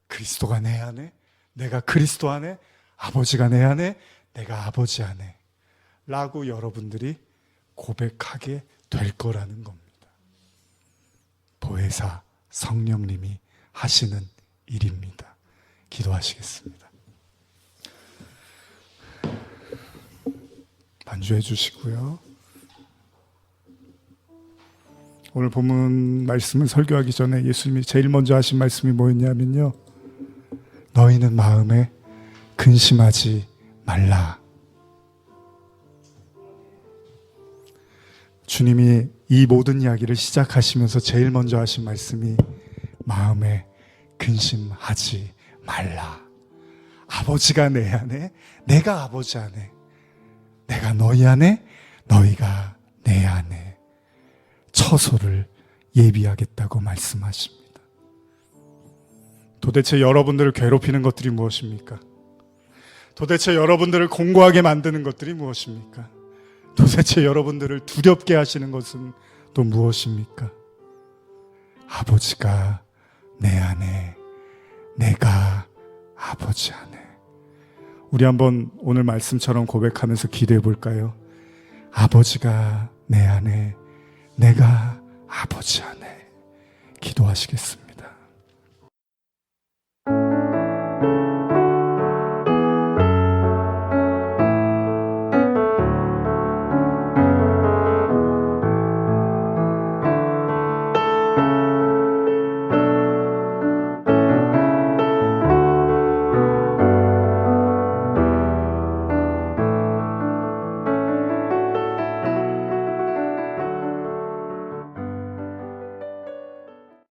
그리스도가 내 안에, 내가 그리스도 안에, 아버지가 내 안에, 내가 아버지 안에 라고 여러분들이 고백하게 될 거라는 겁니다. 보혜사 성령님이 하시는 일입니다. 기도하시겠습니다. 반주해 주시고요. 오늘 본문 말씀을 설교하기 전에 예수님이 제일 먼저 하신 말씀이 뭐였냐면요, 너희는 마음에 근심하지 말라. 주님이 이 모든 이야기를 시작하시면서 제일 먼저 하신 말씀이 마음에 근심하지 말라. 아버지가 내 안에, 내가 아버지 안에, 내가 너희 안에, 너희가 내 안에 처소를 예비하겠다고 말씀하십니다. 도대체 여러분들을 괴롭히는 것들이 무엇입니까? 도대체 여러분들을 공고하게 만드는 것들이 무엇입니까? 도대체 여러분들을 두렵게 하시는 것은 또 무엇입니까? 아버지가 내 안에, 내가 아버지 안에. 우리 한번 오늘 말씀처럼 고백하면서 기도해 볼까요? 아버지가 내 안에, 내가 아버지 안에. 기도하시겠습니다.